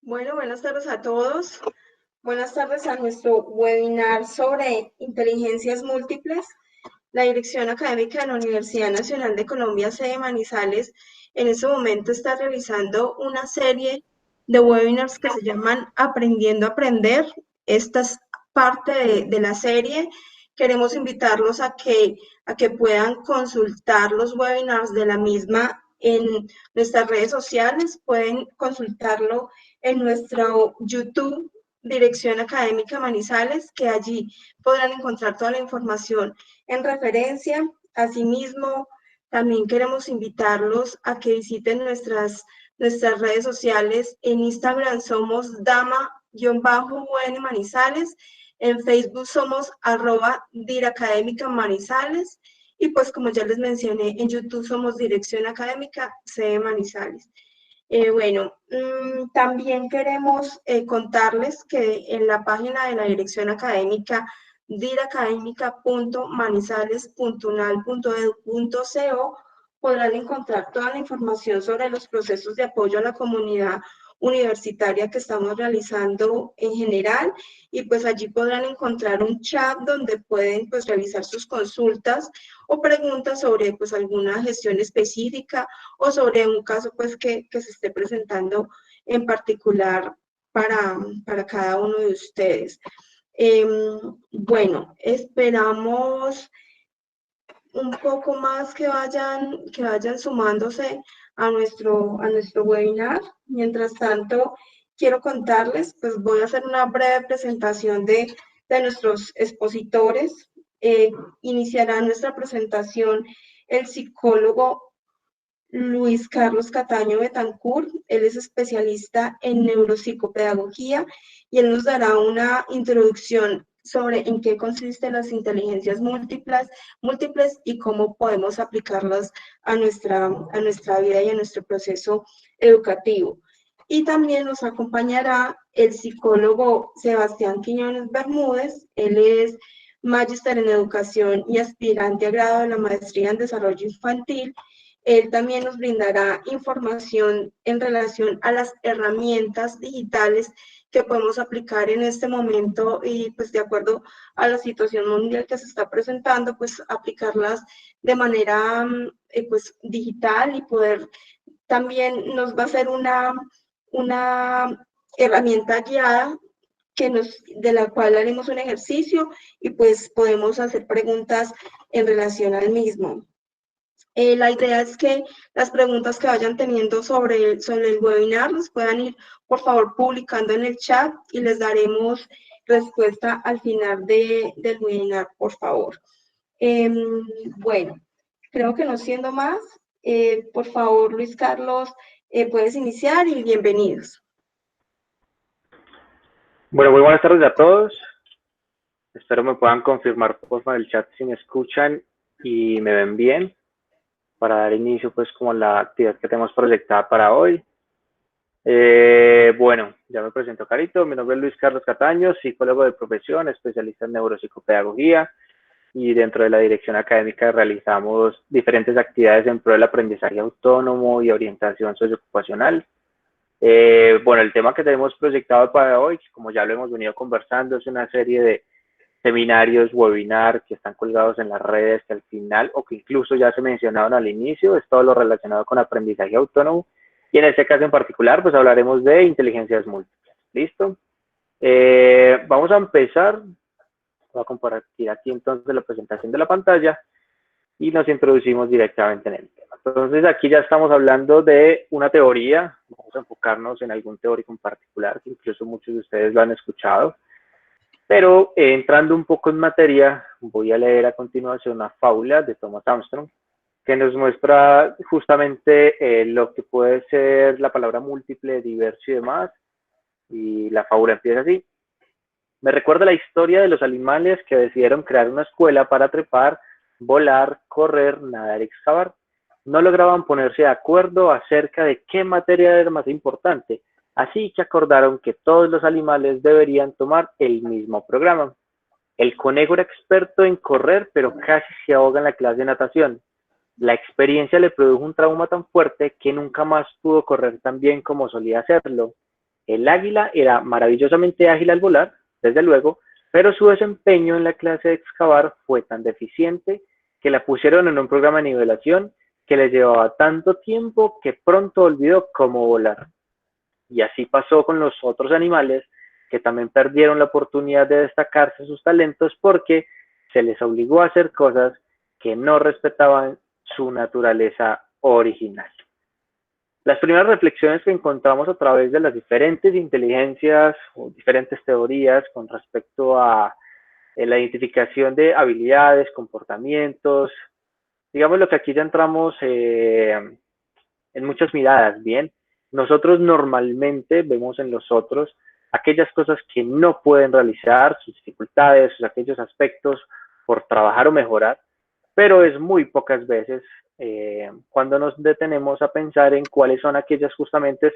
Bueno, buenas tardes a todos. Buenas tardes a nuestro webinar sobre inteligencias múltiples. La Dirección Académica de la Universidad Nacional de Colombia, sede Manizales, en este momento está realizando una serie de webinars que se llaman Aprendiendo a Aprender. Esta es parte de la serie. Queremos invitarlos a que puedan consultar los webinars de la misma en nuestras redes sociales. Pueden consultarlo en nuestro YouTube, Dirección Académica Manizales, que allí podrán encontrar toda la información en referencia. Asimismo, también queremos invitarlos a que visiten nuestras redes sociales. En Instagram somos dama-un Manizales, en Facebook somos @diracadémica Manizales, y pues como ya les mencioné, en YouTube somos Dirección Académica C Manizales. También queremos contarles que en la página de la Dirección Académica, diracademica.manizales.unal.edu.co, podrán encontrar toda la información sobre los procesos de apoyo a la comunidad universitaria que estamos realizando en general, y pues allí podrán encontrar un chat donde pueden pues realizar sus consultas o preguntas sobre pues alguna gestión específica o sobre un caso pues que se esté presentando en particular para cada uno de ustedes. Bueno, esperamos un poco más que vayan sumándose a nuestro webinar. Mientras tanto, quiero contarles, pues voy a hacer una breve presentación de nuestros expositores. Iniciará nuestra presentación el psicólogo Luis Carlos Cataño Betancourt. Él es especialista en neuropsicopedagogía y él nos dará una introducción sobre en qué consisten las inteligencias múltiples y cómo podemos aplicarlas a nuestra vida y a nuestro proceso educativo. Y también nos acompañará el psicólogo Sebastián Quiñones Bermúdez. Él es magíster en educación y aspirante a grado de la maestría en desarrollo infantil. Él también nos brindará información en relación a las herramientas digitales que podemos aplicar en este momento y pues de acuerdo a la situación mundial que se está presentando, pues aplicarlas de manera pues digital, y poder también nos va a ser una herramienta guiada de la cual haremos un ejercicio y pues podemos hacer preguntas en relación al mismo. La idea es que las preguntas que vayan teniendo sobre el webinar las puedan ir, por favor, publicando en el chat y les daremos respuesta al final del webinar, por favor. Eh, bueno, creo que no siendo más, por favor, Luis Carlos, puedes iniciar y bienvenidos. Bueno, muy buenas tardes a todos. Espero me puedan confirmar por favor en el chat si me escuchan y me ven bien, para dar inicio pues como la actividad que tenemos proyectada para hoy. Bueno, ya me presento carito, mi nombre es Luis Carlos Cataño, psicólogo de profesión, especialista en neuropsicopedagogía, y dentro de la dirección académica realizamos diferentes actividades en pro del aprendizaje autónomo y orientación socioocupacional. Bueno, el tema que tenemos proyectado para hoy, como ya lo hemos venido conversando, es una serie de seminarios, webinars que están colgados en las redes, que al final o que incluso ya se mencionaron al inicio, es todo lo relacionado con aprendizaje autónomo, y en este caso en particular pues hablaremos de inteligencias múltiples. ¿Listo? Vamos a empezar. Voy a compartir aquí entonces la presentación de la pantalla y nos introducimos directamente en el tema. Entonces aquí ya estamos hablando de una teoría, vamos a enfocarnos en algún teórico en particular, que incluso muchos de ustedes lo han escuchado, pero entrando un poco en materia, voy a leer a continuación una fábula de Thomas Armstrong, que nos muestra justamente lo que puede ser la palabra múltiple, diverso y demás, y la fábula empieza así. Me recuerda la historia de los animales que decidieron crear una escuela para trepar, volar, correr, nadar y excavar. No lograban ponerse de acuerdo acerca de qué materia era más importante, así que acordaron que todos los animales deberían tomar el mismo programa. El conejo era experto en correr, pero casi se ahoga en la clase de natación. La experiencia le produjo un trauma tan fuerte que nunca más pudo correr tan bien como solía hacerlo. El águila era maravillosamente ágil al volar, desde luego, pero su desempeño en la clase de excavar fue tan deficiente que la pusieron en un programa de nivelación que le llevaba tanto tiempo que pronto olvidó cómo volar. Y así pasó con los otros animales que también perdieron la oportunidad de destacarse sus talentos porque se les obligó a hacer cosas que no respetaban su naturaleza original. Las primeras reflexiones que encontramos a través de las diferentes inteligencias o diferentes teorías con respecto a la identificación de habilidades, comportamientos, digamos lo que aquí ya entramos en muchas miradas, ¿bien? Nosotros normalmente vemos en los otros aquellas cosas que no pueden realizar, sus dificultades, aquellos aspectos por trabajar o mejorar, pero es muy pocas veces cuando nos detenemos a pensar en cuáles son aquellas justamente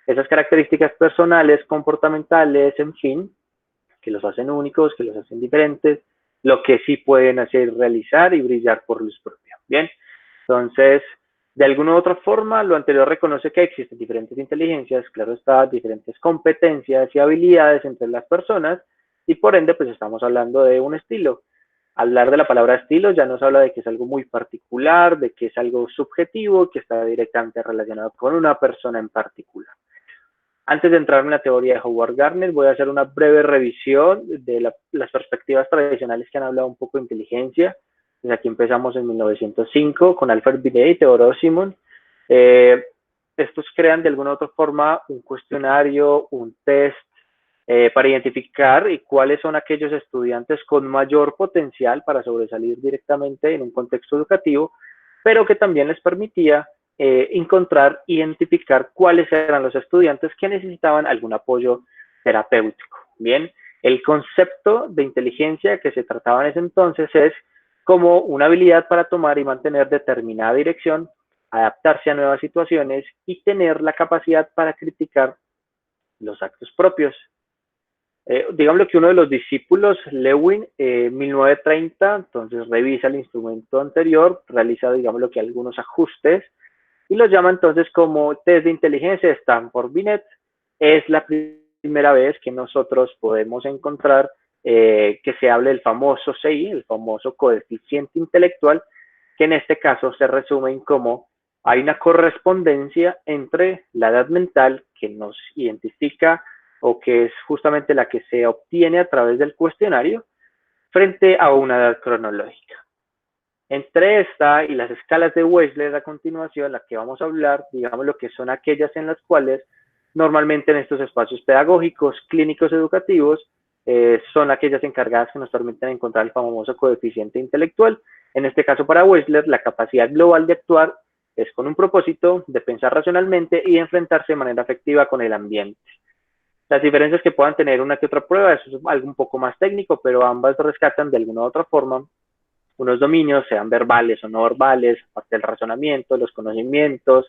esas características personales, comportamentales, en fin, que los hacen únicos, que los hacen diferentes, lo que sí pueden hacer realizar y brillar por luz propia. Bien, entonces, de alguna u otra forma, lo anterior reconoce que existen diferentes inteligencias, claro está, diferentes competencias y habilidades entre las personas, y por ende, pues estamos hablando de un estilo. Hablar de la palabra estilo ya nos habla de que es algo muy particular, de que es algo subjetivo, que está directamente relacionado con una persona en particular. Antes de entrar en la teoría de Howard Gardner, voy a hacer una breve revisión de las perspectivas tradicionales que han hablado un poco de inteligencia. Desde aquí empezamos en 1905 con Alfred Binet y Theodore Simon. Estos crean de alguna u otra forma un cuestionario, un test para identificar cuáles son aquellos estudiantes con mayor potencial para sobresalir directamente en un contexto educativo, pero que también les permitía encontrar, identificar cuáles eran los estudiantes que necesitaban algún apoyo terapéutico. Bien, el concepto de inteligencia que se trataba en ese entonces es como una habilidad para tomar y mantener determinada dirección, adaptarse a nuevas situaciones y tener la capacidad para criticar los actos propios. Digámoslo que uno de los discípulos, Lewin, 1930, entonces revisa el instrumento anterior, realiza, digámoslo que algunos ajustes, y lo llama entonces como test de inteligencia de Stanford-Binet. Es la primera vez que nosotros podemos encontrar que se hable del famoso CI, el famoso coeficiente intelectual, que en este caso se resume en cómo hay una correspondencia entre la edad mental que nos identifica o que es justamente la que se obtiene a través del cuestionario frente a una edad cronológica. Entre esta y las escalas de Wechsler a continuación, la que vamos a hablar, digamos lo que son aquellas en las cuales normalmente en estos espacios pedagógicos, clínicos, educativos, son aquellas encargadas que nos permiten encontrar el famoso coeficiente intelectual. En este caso para Wechsler, la capacidad global de actuar es con un propósito de pensar racionalmente y de enfrentarse de manera efectiva con el ambiente. Las diferencias que puedan tener una que otra prueba, eso es algo un poco más técnico, pero ambas rescatan de alguna u otra forma unos dominios, sean verbales o no verbales, parte del razonamiento, los conocimientos,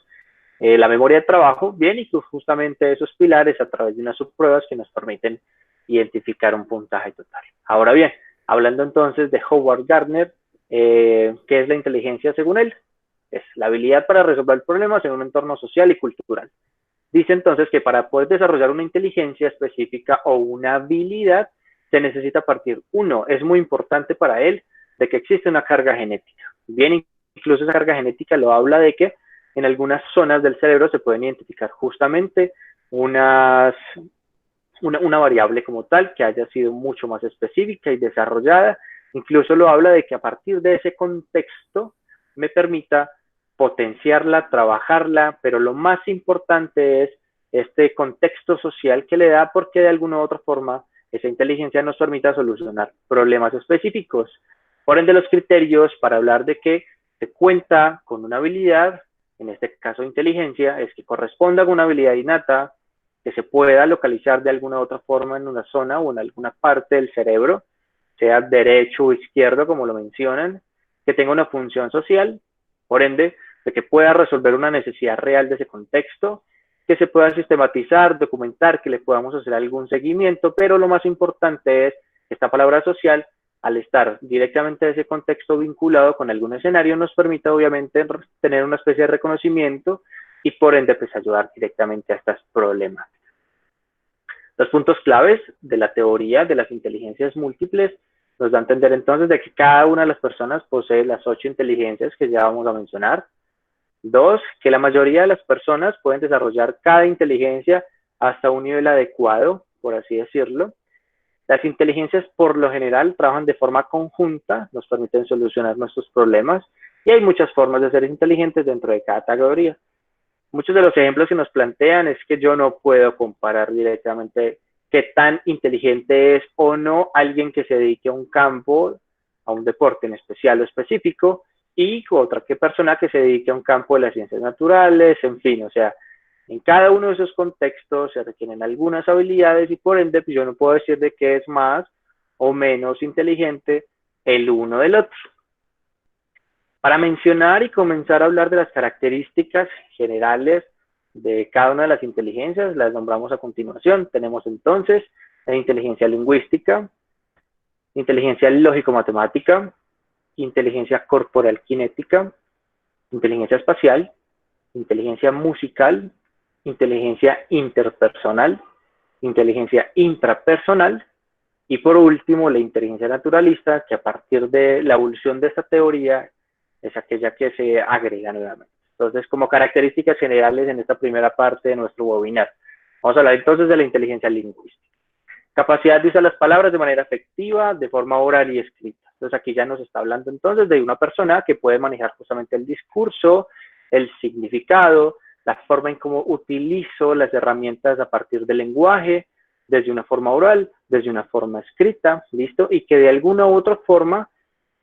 la memoria de trabajo, bien, y justamente esos pilares a través de unas subpruebas que nos permiten identificar un puntaje total. Ahora bien, hablando entonces de Howard Gardner, ¿qué es la inteligencia según él? Es la habilidad para resolver problemas en un entorno social y cultural. Dice entonces que para poder desarrollar una inteligencia específica o una habilidad, se necesita partir, uno, es muy importante para él, de que existe una carga genética. Bien, incluso esa carga genética lo habla de que en algunas zonas del cerebro se pueden identificar justamente una variable como tal que haya sido mucho más específica y desarrollada. Incluso lo habla de que a partir de ese contexto me permita potenciarla, trabajarla, pero lo más importante es este contexto social que le da porque de alguna u otra forma esa inteligencia nos permita solucionar problemas específicos. Por ende, los criterios para hablar de que se cuenta con una habilidad, en este caso inteligencia, es que corresponda con una habilidad innata, que se pueda localizar de alguna u otra forma en una zona o en alguna parte del cerebro, sea derecho o izquierdo, como lo mencionan, que tenga una función social, por ende, de que pueda resolver una necesidad real de ese contexto, que se pueda sistematizar, documentar, que le podamos hacer algún seguimiento, pero lo más importante es que esta palabra social, al estar directamente en ese contexto vinculado con algún escenario, nos permite obviamente tener una especie de reconocimiento y por ende pues ayudar directamente a estos problemas. Los puntos claves de la teoría de las inteligencias múltiples nos da a entender entonces de que cada una de las personas posee las 8 inteligencias que ya vamos a mencionar. 2, que la mayoría de las personas pueden desarrollar cada inteligencia hasta un nivel adecuado, por así decirlo. Las inteligencias por lo general trabajan de forma conjunta, nos permiten solucionar nuestros problemas y hay muchas formas de ser inteligentes dentro de cada categoría. Muchos de los ejemplos que nos plantean es que yo no puedo comparar directamente qué tan inteligente es o no alguien que se dedique a un campo, a un deporte en especial o específico, y otra persona que se dedique a un campo de las ciencias naturales, en fin, o sea, en cada uno de esos contextos se requieren algunas habilidades y por ende pues yo no puedo decir de qué es más o menos inteligente el uno del otro. Para mencionar y comenzar a hablar de las características generales de cada una de las inteligencias, las nombramos a continuación. Tenemos entonces la inteligencia lingüística, inteligencia lógico-matemática, inteligencia corporal kinética, inteligencia espacial, inteligencia musical, inteligencia interpersonal, inteligencia intrapersonal y por último la inteligencia naturalista, que a partir de la evolución de esta teoría es aquella que se agrega nuevamente. Entonces, como características generales en esta primera parte de nuestro webinar, vamos a hablar entonces de la inteligencia lingüística. Capacidad de usar las palabras de manera efectiva, de forma oral y escrita. Entonces, aquí ya nos está hablando entonces de una persona que puede manejar justamente el discurso, el significado, la forma en cómo utilizo las herramientas a partir del lenguaje, desde una forma oral, desde una forma escrita, ¿listo? Y que de alguna u otra forma,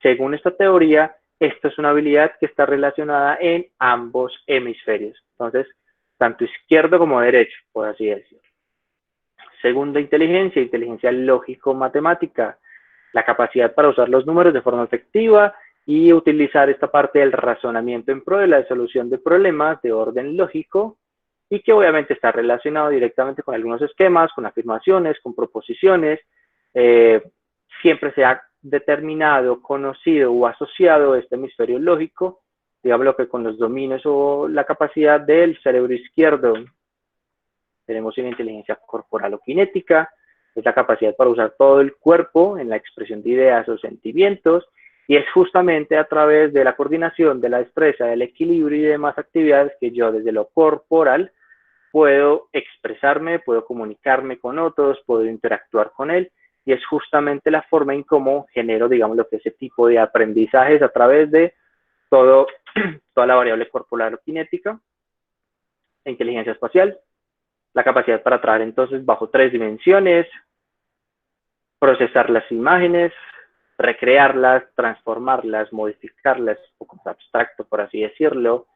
según esta teoría, esto es una habilidad que está relacionada en ambos hemisferios. Entonces, tanto izquierdo como derecho, por así decirlo. Segunda inteligencia, inteligencia lógico-matemática, la capacidad para usar los números de forma efectiva y utilizar esta parte del razonamiento en pro de la solución de problemas de orden lógico y que obviamente está relacionado directamente con algunos esquemas, con afirmaciones, con proposiciones. Siempre se ha determinado, conocido o asociado este hemisferio lógico, digamos que con los dominios o la capacidad del cerebro izquierdo. Tenemos una inteligencia corporal o kinética, es la capacidad para usar todo el cuerpo en la expresión de ideas o sentimientos, y es justamente a través de la coordinación, de la destreza, del equilibrio y demás actividades que yo desde lo corporal puedo expresarme, puedo comunicarme con otros, puedo interactuar con él, y es justamente la forma en cómo genero, digamos, lo que ese tipo de aprendizajes a través de toda la variable corporal o kinética. La inteligencia espacial, la capacidad para trabajar entonces bajo 3 dimensiones, procesar las imágenes, recrearlas, transformarlas, modificarlas, un poco abstracto por así decirlo,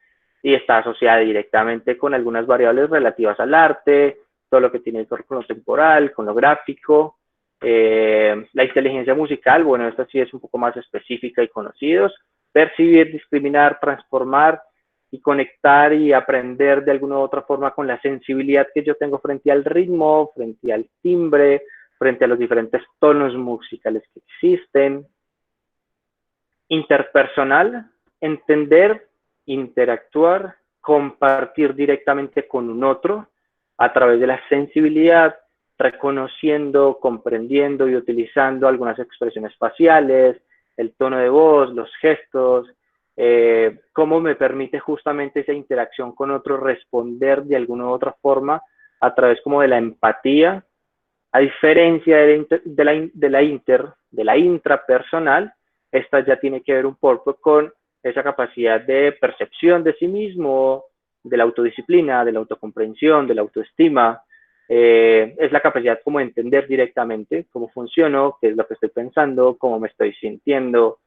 y está asociada directamente con algunas variables relativas al arte, todo lo que tiene que ver con lo temporal, con lo gráfico. La inteligencia musical, bueno, esta sí es un poco más específica y conocidos, percibir, discriminar, transformar y conectar y aprender de alguna u otra forma con la sensibilidad que yo tengo frente al ritmo, frente al timbre, frente a los diferentes tonos musicales que existen. Interpersonal, entender, interactuar, compartir directamente con un otro a través de la sensibilidad, reconociendo, comprendiendo y utilizando algunas expresiones faciales, el tono de voz, los gestos, cómo me permite justamente esa interacción con otro responder de alguna u otra forma a través como de la empatía, a diferencia de la intrapersonal. Esta ya tiene que ver un poco con esa capacidad de percepción de sí mismo, de la autodisciplina, de la autocomprensión, de la autoestima. Es la capacidad como de entender directamente cómo funciono, qué es lo que estoy pensando, cómo me estoy sintiendo,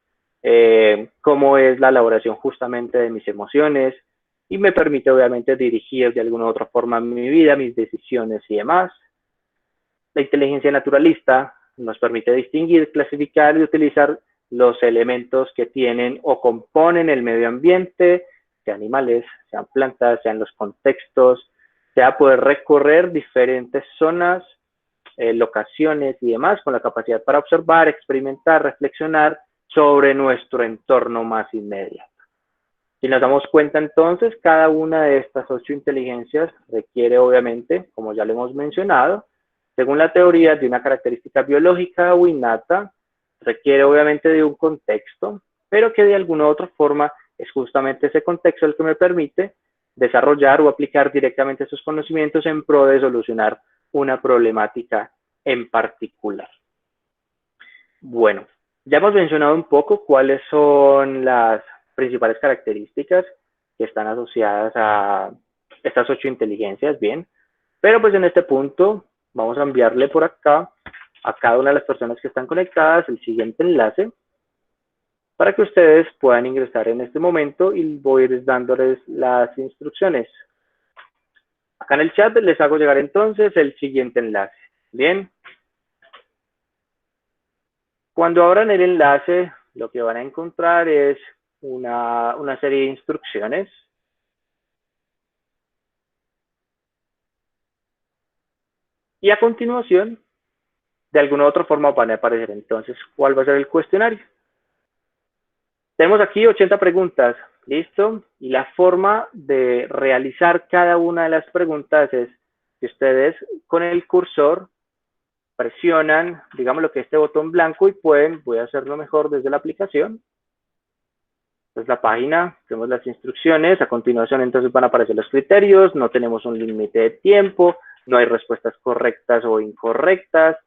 cómo es la elaboración justamente de mis emociones, y me permite obviamente dirigir de alguna u otra forma mi vida, mis decisiones y demás. La inteligencia naturalista nos permite distinguir, clasificar y utilizar los elementos que tienen o componen el medio ambiente, sean animales, sean plantas, sean los contextos, sea poder recorrer diferentes zonas, locaciones y demás, con la capacidad para observar, experimentar, reflexionar sobre nuestro entorno más inmediato. Si nos damos cuenta entonces, cada una de estas 8 inteligencias requiere obviamente, como ya lo hemos mencionado, Según la teoría de una característica biológica o innata, requiere obviamente de un contexto, pero que de alguna u otra forma es justamente ese contexto el que me permite desarrollar o aplicar directamente esos conocimientos en pro de solucionar una problemática en particular. Bueno, ya hemos mencionado un poco cuáles son las principales características que están asociadas a estas 8 inteligencias, bien, pero pues en este punto vamos a enviarle por acá a cada una de las personas que están conectadas el siguiente enlace para que ustedes puedan ingresar en este momento y voy a ir dándoles las instrucciones. Acá en el chat les hago llegar entonces el siguiente enlace. Bien. Cuando abran el enlace, lo que van a encontrar es una serie de instrucciones. Y a continuación, de alguna u otra forma van a aparecer entonces cuál va a ser el cuestionario. Tenemos aquí 80 preguntas, ¿listo? Y la forma de realizar cada una de las preguntas es que ustedes con el cursor presionan, digamos lo que este botón blanco y pueden, voy a hacerlo mejor desde la aplicación. Entonces la página, tenemos las instrucciones, a continuación entonces van a aparecer los criterios, no tenemos un límite de tiempo, no hay respuestas correctas o incorrectas.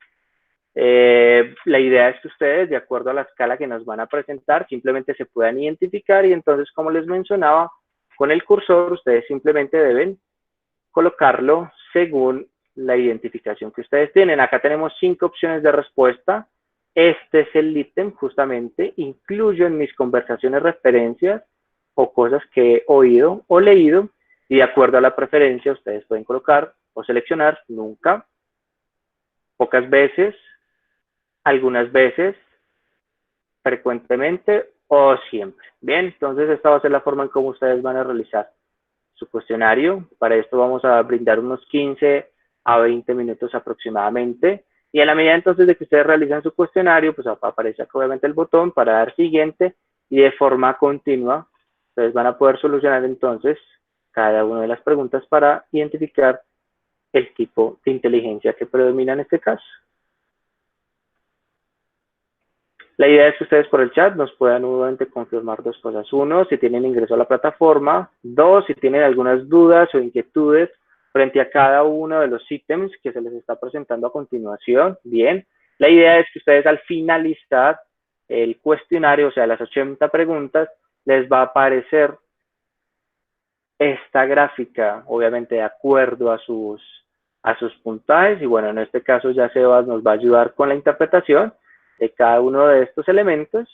La idea es que ustedes, de acuerdo a la escala que nos van a presentar, simplemente se puedan identificar y entonces, como les mencionaba, con el cursor ustedes simplemente deben colocarlo según la identificación que ustedes tienen. Acá tenemos 5 opciones de respuesta. Este es el ítem, justamente, incluyo en mis conversaciones referencias o cosas que he oído o leído, y de acuerdo a la preferencia ustedes pueden colocar o seleccionar nunca, pocas veces, algunas veces, frecuentemente o siempre. Bien, entonces esta va a ser la forma en cómo ustedes van a realizar su cuestionario. Para esto vamos a brindar unos 15 a 20 minutos aproximadamente. Y a la medida entonces de que ustedes realizan su cuestionario, pues aparece obviamente el botón para dar siguiente y de forma continua ustedes van a poder solucionar entonces cada una de las preguntas para identificar el tipo de inteligencia que predomina en este caso. La idea es que ustedes por el chat nos puedan nuevamente confirmar 2 cosas. 1, si tienen ingreso a la plataforma. 2, si tienen algunas dudas o inquietudes frente a cada uno de los ítems que se les está presentando a continuación. Bien, la idea es que ustedes al finalizar el cuestionario, o sea, las 80 preguntas, les va a aparecer esta gráfica, obviamente de acuerdo a sus puntajes. Y bueno, en este caso ya Sebas nos va a ayudar con la interpretación de cada uno de estos elementos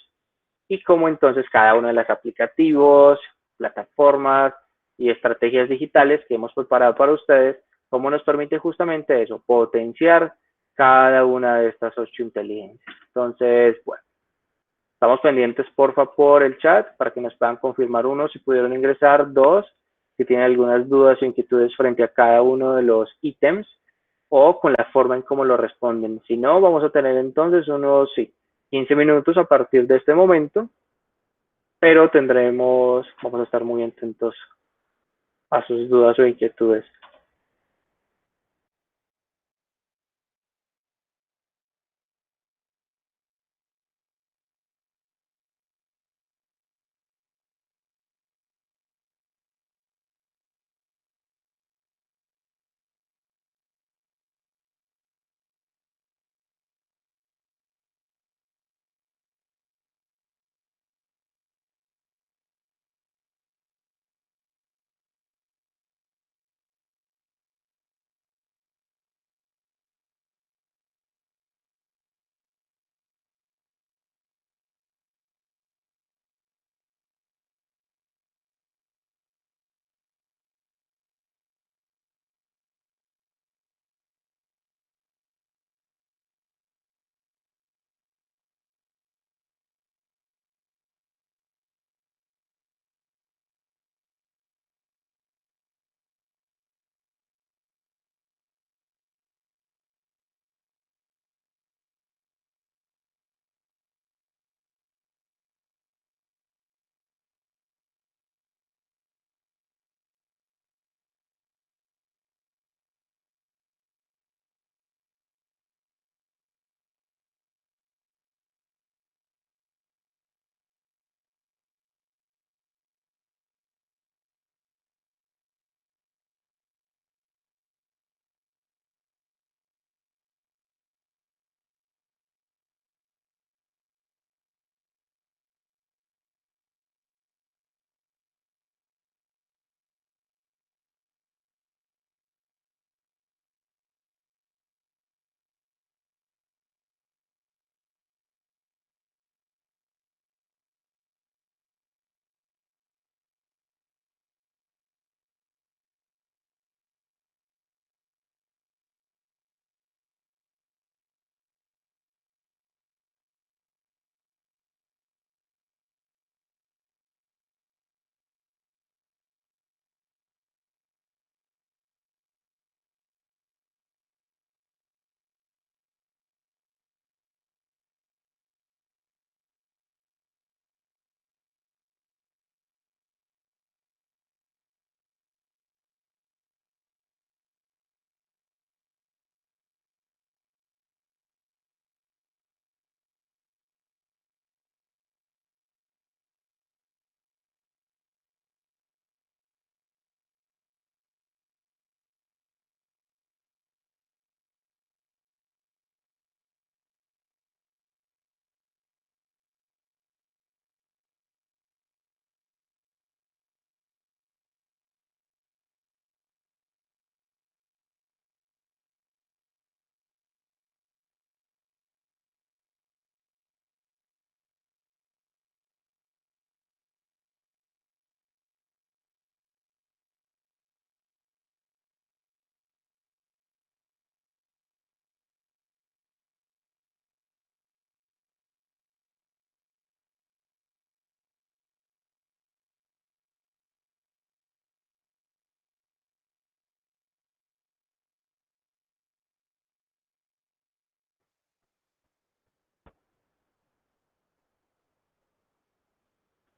y cómo entonces cada uno de los aplicativos, plataformas y estrategias digitales que hemos preparado para ustedes, cómo nos permite justamente eso, potenciar cada una de estas 8 inteligencias. Entonces, bueno, estamos pendientes porfa por el chat para que nos puedan confirmar 1 si pudieron ingresar, 2 si tienen algunas dudas o inquietudes frente a cada uno de los ítems o con la forma en cómo lo responden. Si no, vamos a tener entonces unos 15 minutos a partir de este momento, pero vamos a estar muy atentos a sus dudas o inquietudes.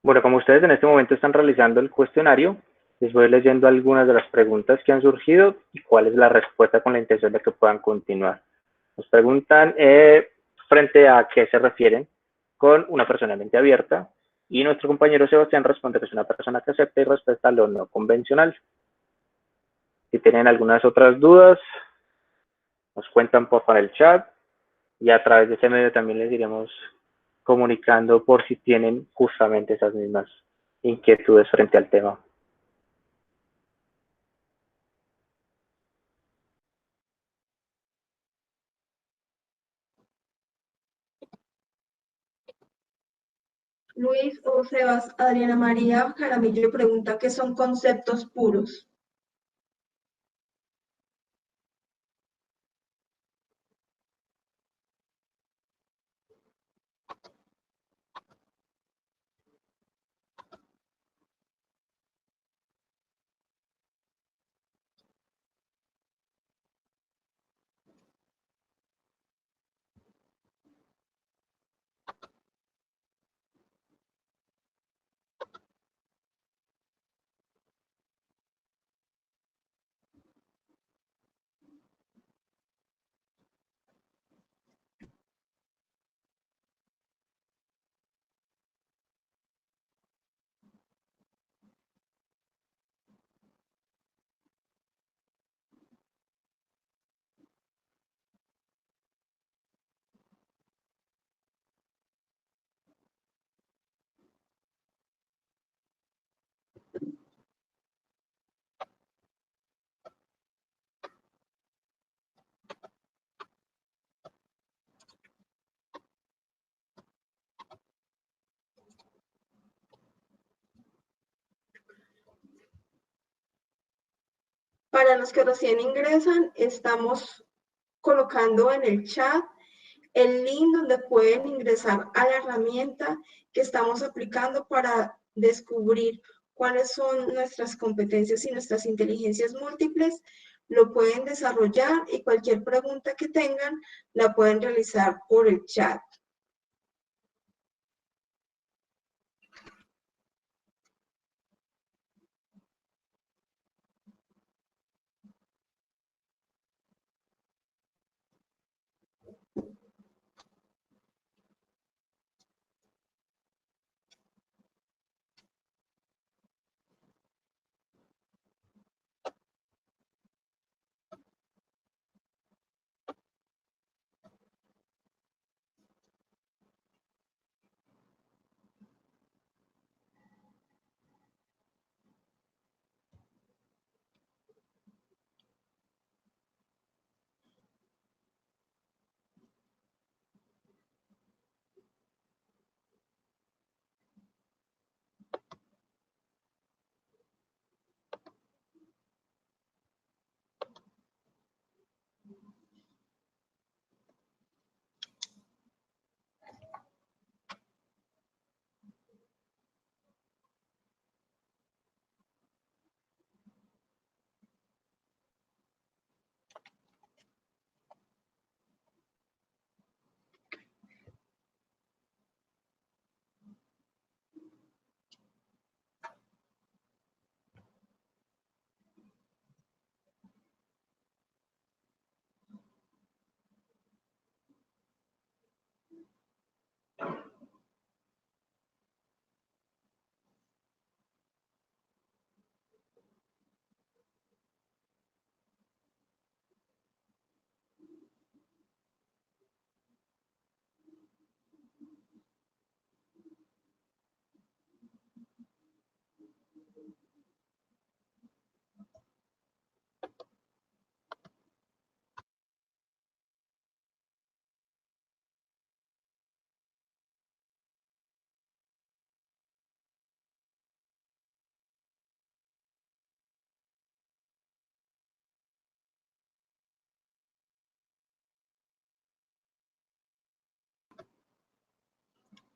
Bueno, como ustedes en este momento están realizando el cuestionario, les voy leyendo algunas de las preguntas que han surgido y cuál es la respuesta con la intención de que puedan continuar. Nos preguntan frente a qué se refieren con una persona de mente abierta, y nuestro compañero Sebastián responde que es una persona que acepta y respeta lo no convencional. Si tienen algunas otras dudas, nos cuentan por el chat y a través de ese medio también les iremos comunicando por si tienen justamente esas mismas inquietudes frente al tema. Luis o Sebas, Adriana María Jaramillo pregunta qué son conceptos puros. Para los que recién ingresan, estamos colocando en el chat el link donde pueden ingresar a la herramienta que estamos aplicando para descubrir cuáles son nuestras competencias y nuestras inteligencias múltiples. Lo pueden desarrollar y cualquier pregunta que tengan la pueden realizar por el chat.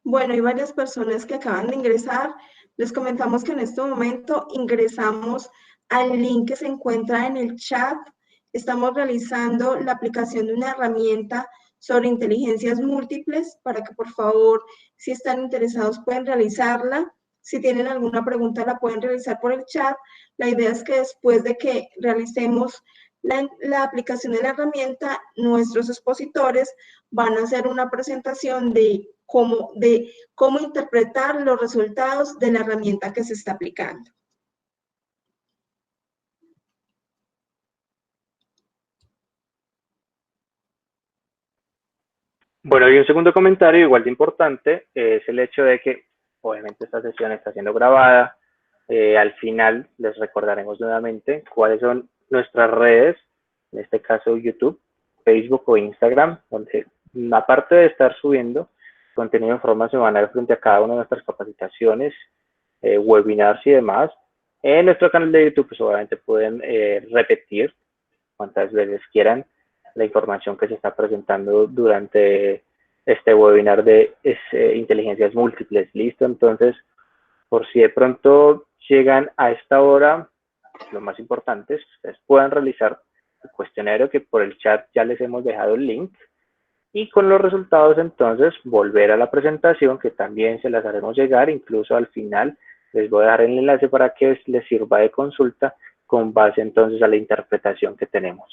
Bueno, hay varias personas que acaban de ingresar. Les comentamos que en este momento ingresamos al link que se encuentra en el chat. Estamos realizando la aplicación de una herramienta sobre inteligencias múltiples para que, por favor, si están interesados, pueden realizarla. Si tienen alguna pregunta la pueden realizar por el chat. La idea es que después de que realicemos la aplicación de la herramienta, nuestros expositores van a hacer una presentación de cómo interpretar los resultados de la herramienta que se está aplicando. Bueno, y un segundo comentario igual de importante es el hecho de que obviamente esta sesión está siendo grabada. Al final les recordaremos nuevamente cuáles son nuestras redes, en este caso YouTube, Facebook o Instagram, donde aparte de estar subiendo contenido en forma semanal frente a cada una de nuestras capacitaciones, webinars y demás, en nuestro canal de YouTube pues obviamente pueden repetir cuantas veces quieran la información que se está presentando durante este webinar de inteligencias múltiples. Listo, entonces, por si de pronto llegan a esta hora, lo más importante es que ustedes puedan realizar el cuestionario que por el chat ya les hemos dejado el link y con los resultados entonces volver a la presentación que también se las haremos llegar, incluso al final les voy a dejar el enlace para que les sirva de consulta con base entonces a la interpretación que tenemos.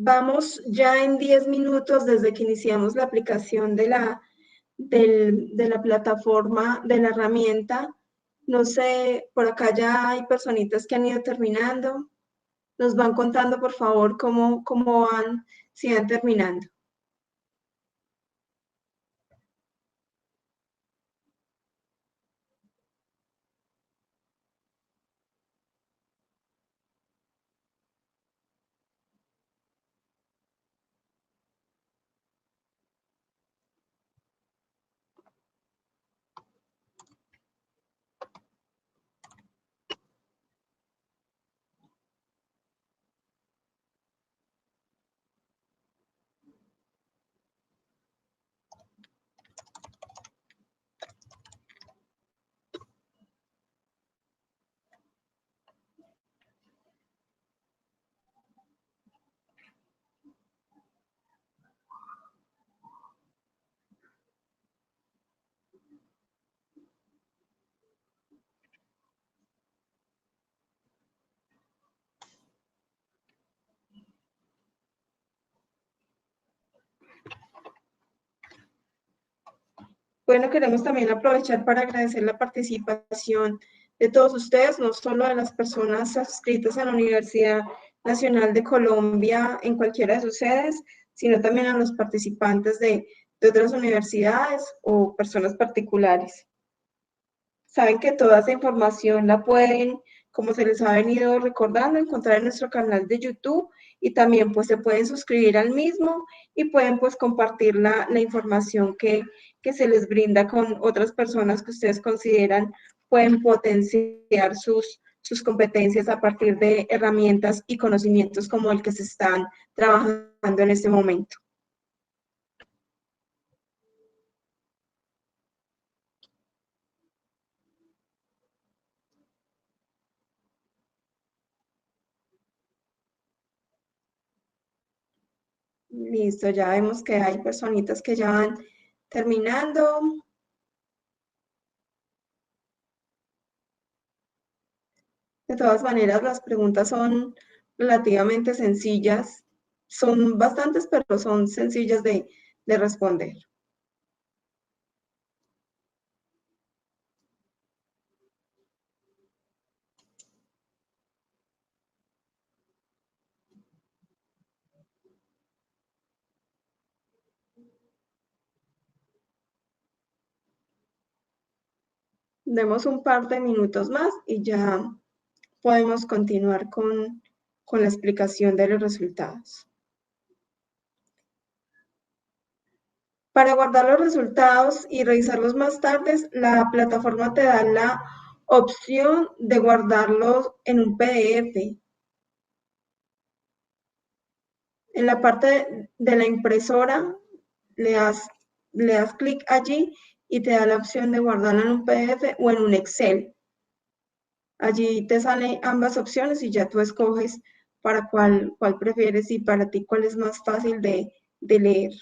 Vamos ya en 10 minutos desde que iniciamos la aplicación de la plataforma, de la herramienta. No sé, por acá ya hay personitas que han ido terminando. Nos van contando, por favor, cómo van, si van terminando. Bueno, queremos también aprovechar para agradecer la participación de todos ustedes, no solo de las personas adscritas a la Universidad Nacional de Colombia en cualquiera de sus sedes, sino también a los participantes de otras universidades o personas particulares. Saben que toda esa información la pueden, como se les ha venido recordando, encontrar en nuestro canal de YouTube y también pues se pueden suscribir al mismo y pueden pues compartir la información que se les brinda con otras personas que ustedes consideran pueden potenciar sus competencias a partir de herramientas y conocimientos como el que se están trabajando en este momento. Listo, ya vemos que hay personitas que ya van terminando. De todas maneras, las preguntas son relativamente sencillas. Son bastantes, pero son sencillas de responder. Demos un par de minutos más y ya podemos continuar con la explicación de los resultados. Para guardar los resultados y revisarlos más tarde, la plataforma te da la opción de guardarlos en un PDF. En la parte de la impresora le das clic allí y te da la opción de guardarlo en un PDF o en un Excel. Allí te salen ambas opciones y ya tú escoges para cuál prefieres y para ti cuál es más fácil de leer.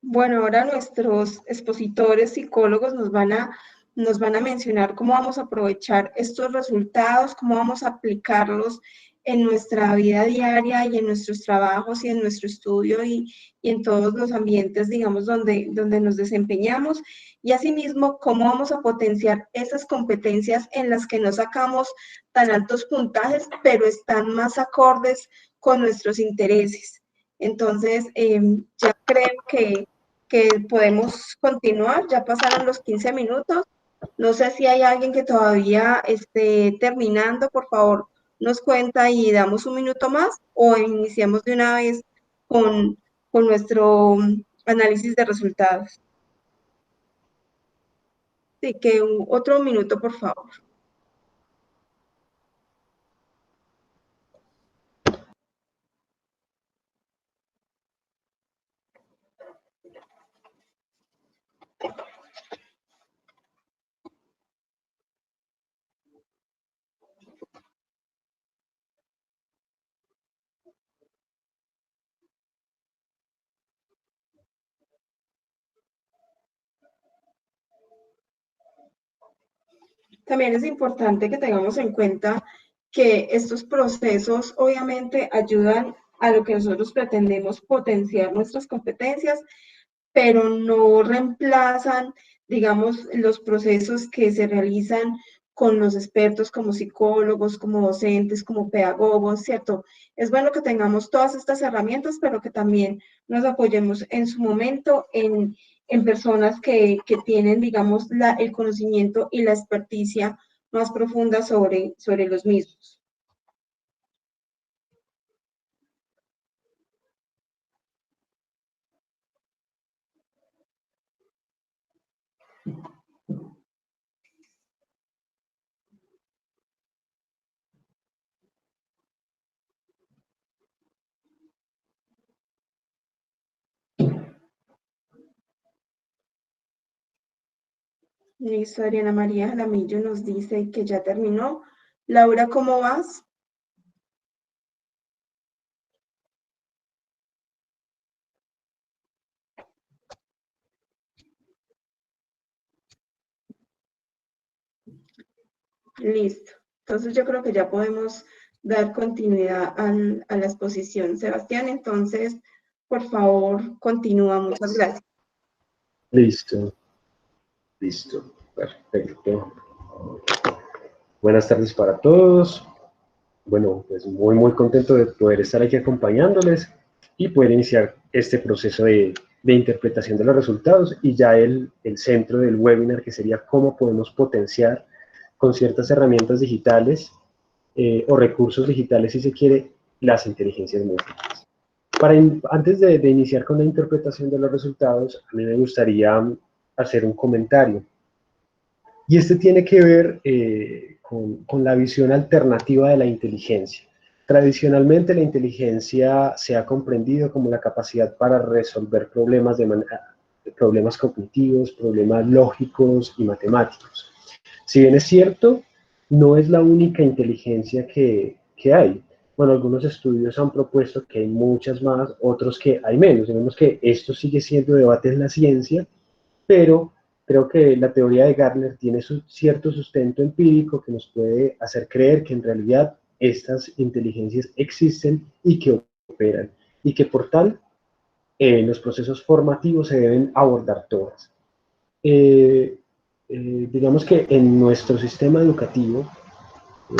Bueno, ahora nuestros expositores psicólogos nos van a mencionar cómo vamos a aprovechar estos resultados, cómo vamos a aplicarlos en nuestra vida diaria y en nuestros trabajos y en nuestro estudio y en todos los ambientes, digamos, donde nos desempeñamos. Y asimismo, cómo vamos a potenciar esas competencias en las que no sacamos tan altos puntajes, pero están más acordes con nuestros intereses. Entonces, ya creo que podemos continuar, ya pasaron los 15 minutos. No sé si hay alguien que todavía esté terminando, por favor, nos cuenta y damos un minuto más o iniciamos de una vez con, con nuestro análisis de resultados. Sí, que otro minuto, por favor. También es importante que tengamos en cuenta que estos procesos obviamente ayudan a lo que nosotros pretendemos potenciar nuestras competencias, pero no reemplazan, digamos, los procesos que se realizan con los expertos como psicólogos, como docentes, como pedagogos, ¿cierto? Es bueno que tengamos todas estas herramientas, pero que también nos apoyemos en su momento en personas que tienen, digamos, el conocimiento y la experticia más profunda sobre los mismos. Listo, Ariana María Jaramillo nos dice que ya terminó. Laura, ¿cómo vas? Listo. Entonces yo creo que ya podemos dar continuidad a la exposición. Sebastián, entonces, por favor, continúa. Muchas gracias. Listo. Listo. Perfecto. Buenas tardes para todos. Bueno, pues muy contento de poder estar aquí acompañándoles y poder iniciar este proceso de de interpretación de los resultados, y ya el centro del webinar, que sería cómo podemos potenciar con ciertas herramientas digitales o recursos digitales, si se quiere, las inteligencias múltiples. Antes de iniciar con la interpretación de los resultados, a mí me gustaría hacer un comentario. Y este tiene que ver con la visión alternativa de la inteligencia. Tradicionalmente la inteligencia se ha comprendido como la capacidad para resolver problemas cognitivos, problemas lógicos y matemáticos. Si bien es cierto, no es la única inteligencia que hay. Bueno, algunos estudios han propuesto que hay muchas más, otros que hay menos. Digamos que esto sigue siendo debate en la ciencia, pero creo que la teoría de Gardner tiene cierto sustento empírico que nos puede hacer creer que en realidad estas inteligencias existen y que operan, y que por tal, los procesos formativos se deben abordar todas. Digamos que en nuestro sistema educativo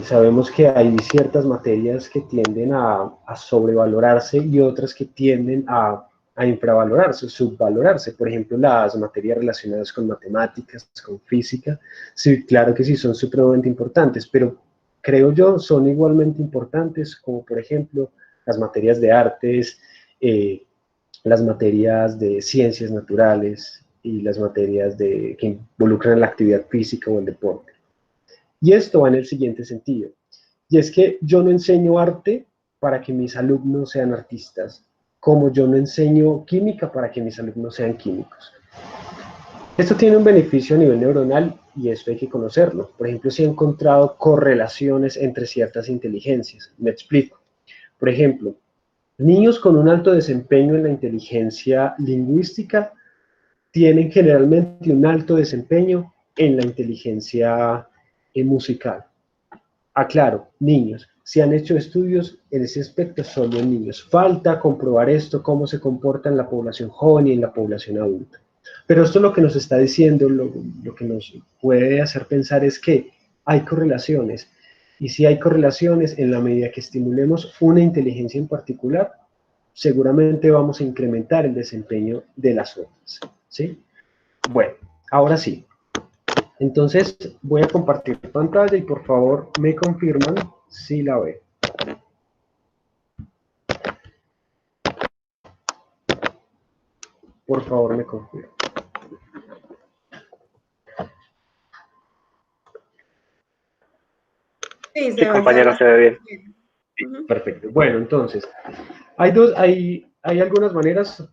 sabemos que hay ciertas materias que tienden a sobrevalorarse y otras que tienden a infravalorarse, subvalorarse. Por ejemplo, las materias relacionadas con matemáticas, con física, sí, claro que sí, son supremamente importantes, pero creo yo son igualmente importantes como, por ejemplo, las materias de artes, las materias de ciencias naturales y las materias que involucran la actividad física o el deporte. Y esto va en el siguiente sentido, y es que yo no enseño arte para que mis alumnos sean artistas, como yo no enseño química para que mis alumnos sean químicos. Esto tiene un beneficio a nivel neuronal y esto hay que conocerlo. Por ejemplo, se han encontrado correlaciones entre ciertas inteligencias. Me explico. Por ejemplo, niños con un alto desempeño en la inteligencia lingüística tienen generalmente un alto desempeño en la inteligencia musical. Aclaro, niños. Se han hecho estudios en ese aspecto solo en niños. Falta comprobar esto, cómo se comporta en la población joven y en la población adulta. Pero esto lo que nos está diciendo, lo que nos puede hacer pensar es que hay correlaciones. Y si hay correlaciones, en la medida que estimulemos una inteligencia en particular, seguramente vamos a incrementar el desempeño de las otras, ¿sí? Bueno, ahora sí. Entonces voy a compartir pantalla y por favor me confirman si la ven. Por favor me confirman. Sí, Sí, compañero, se ve bien. Sí, perfecto. Bueno, entonces, hay algunas maneras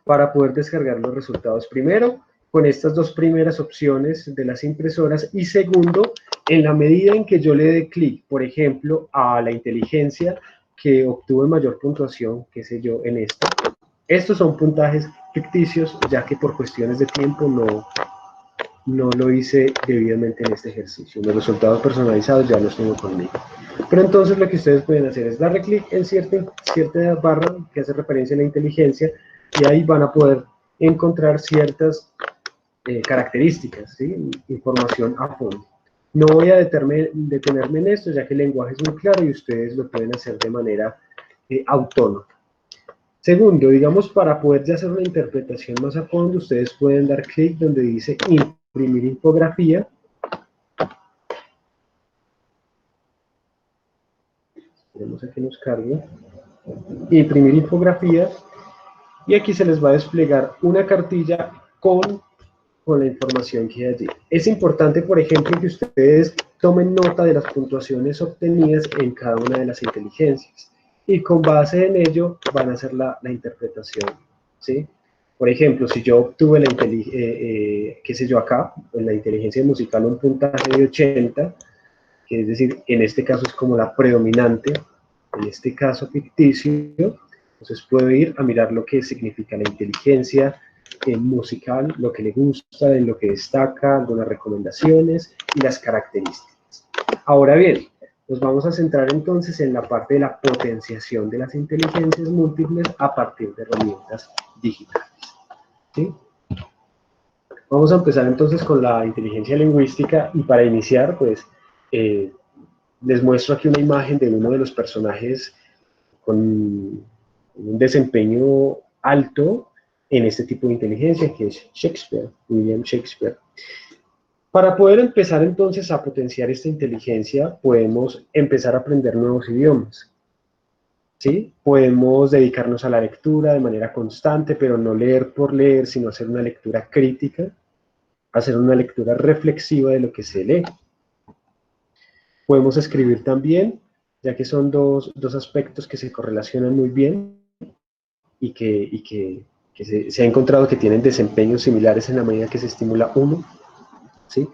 para poder descargar los resultados. Primero, con estas dos primeras opciones de las impresoras, y segundo, en la medida en que yo le dé clic, por ejemplo, a la inteligencia que obtuvo mayor puntuación, qué sé yo, en esta. Estos son puntajes ficticios, ya que por cuestiones de tiempo no lo hice debidamente en este ejercicio. Los resultados personalizados ya los tengo conmigo. Pero entonces lo que ustedes pueden hacer es darle clic en cierta barra que hace referencia a la inteligencia, y ahí van a poder encontrar ciertas características, ¿sí? Información a fondo. No voy a detenerme en esto, ya que el lenguaje es muy claro y ustedes lo pueden hacer de manera autónoma. Segundo, digamos, para poder ya hacer una interpretación más a fondo, ustedes pueden dar clic donde dice imprimir infografía. Esperemos a que nos cargue. Imprimir infografía. Y aquí se les va a desplegar una cartilla con la información que hay allí. Es importante, por ejemplo, que ustedes tomen nota de las puntuaciones obtenidas en cada una de las inteligencias. Y con base en ello van a hacer la interpretación, ¿sí? Por ejemplo, si yo obtuve qué sé yo acá, en la inteligencia musical un puntaje de 80, que es decir, en este caso es como la predominante, en este caso ficticio, entonces puedo ir a mirar lo que significa la inteligencia musical, lo que le gusta, en lo que destaca, algunas recomendaciones y las características. Ahora bien, nos vamos a centrar entonces en la parte de la potenciación de las inteligencias múltiples a partir de herramientas digitales, ¿sí? Vamos a empezar entonces con la inteligencia lingüística, y para iniciar, pues, les muestro aquí una imagen de uno de los personajes con un desempeño alto en este tipo de inteligencia que es Shakespeare, William Shakespeare. Para poder empezar entonces a potenciar esta inteligencia, podemos empezar a aprender nuevos idiomas. ¿Sí? Podemos dedicarnos a la lectura de manera constante, pero no leer por leer, sino hacer una lectura crítica, hacer una lectura reflexiva de lo que se lee. Podemos escribir también, ya que son dos aspectos que se correlacionan muy bien y que se ha encontrado que tienen desempeños similares en la medida que se estimula uno, ¿sí?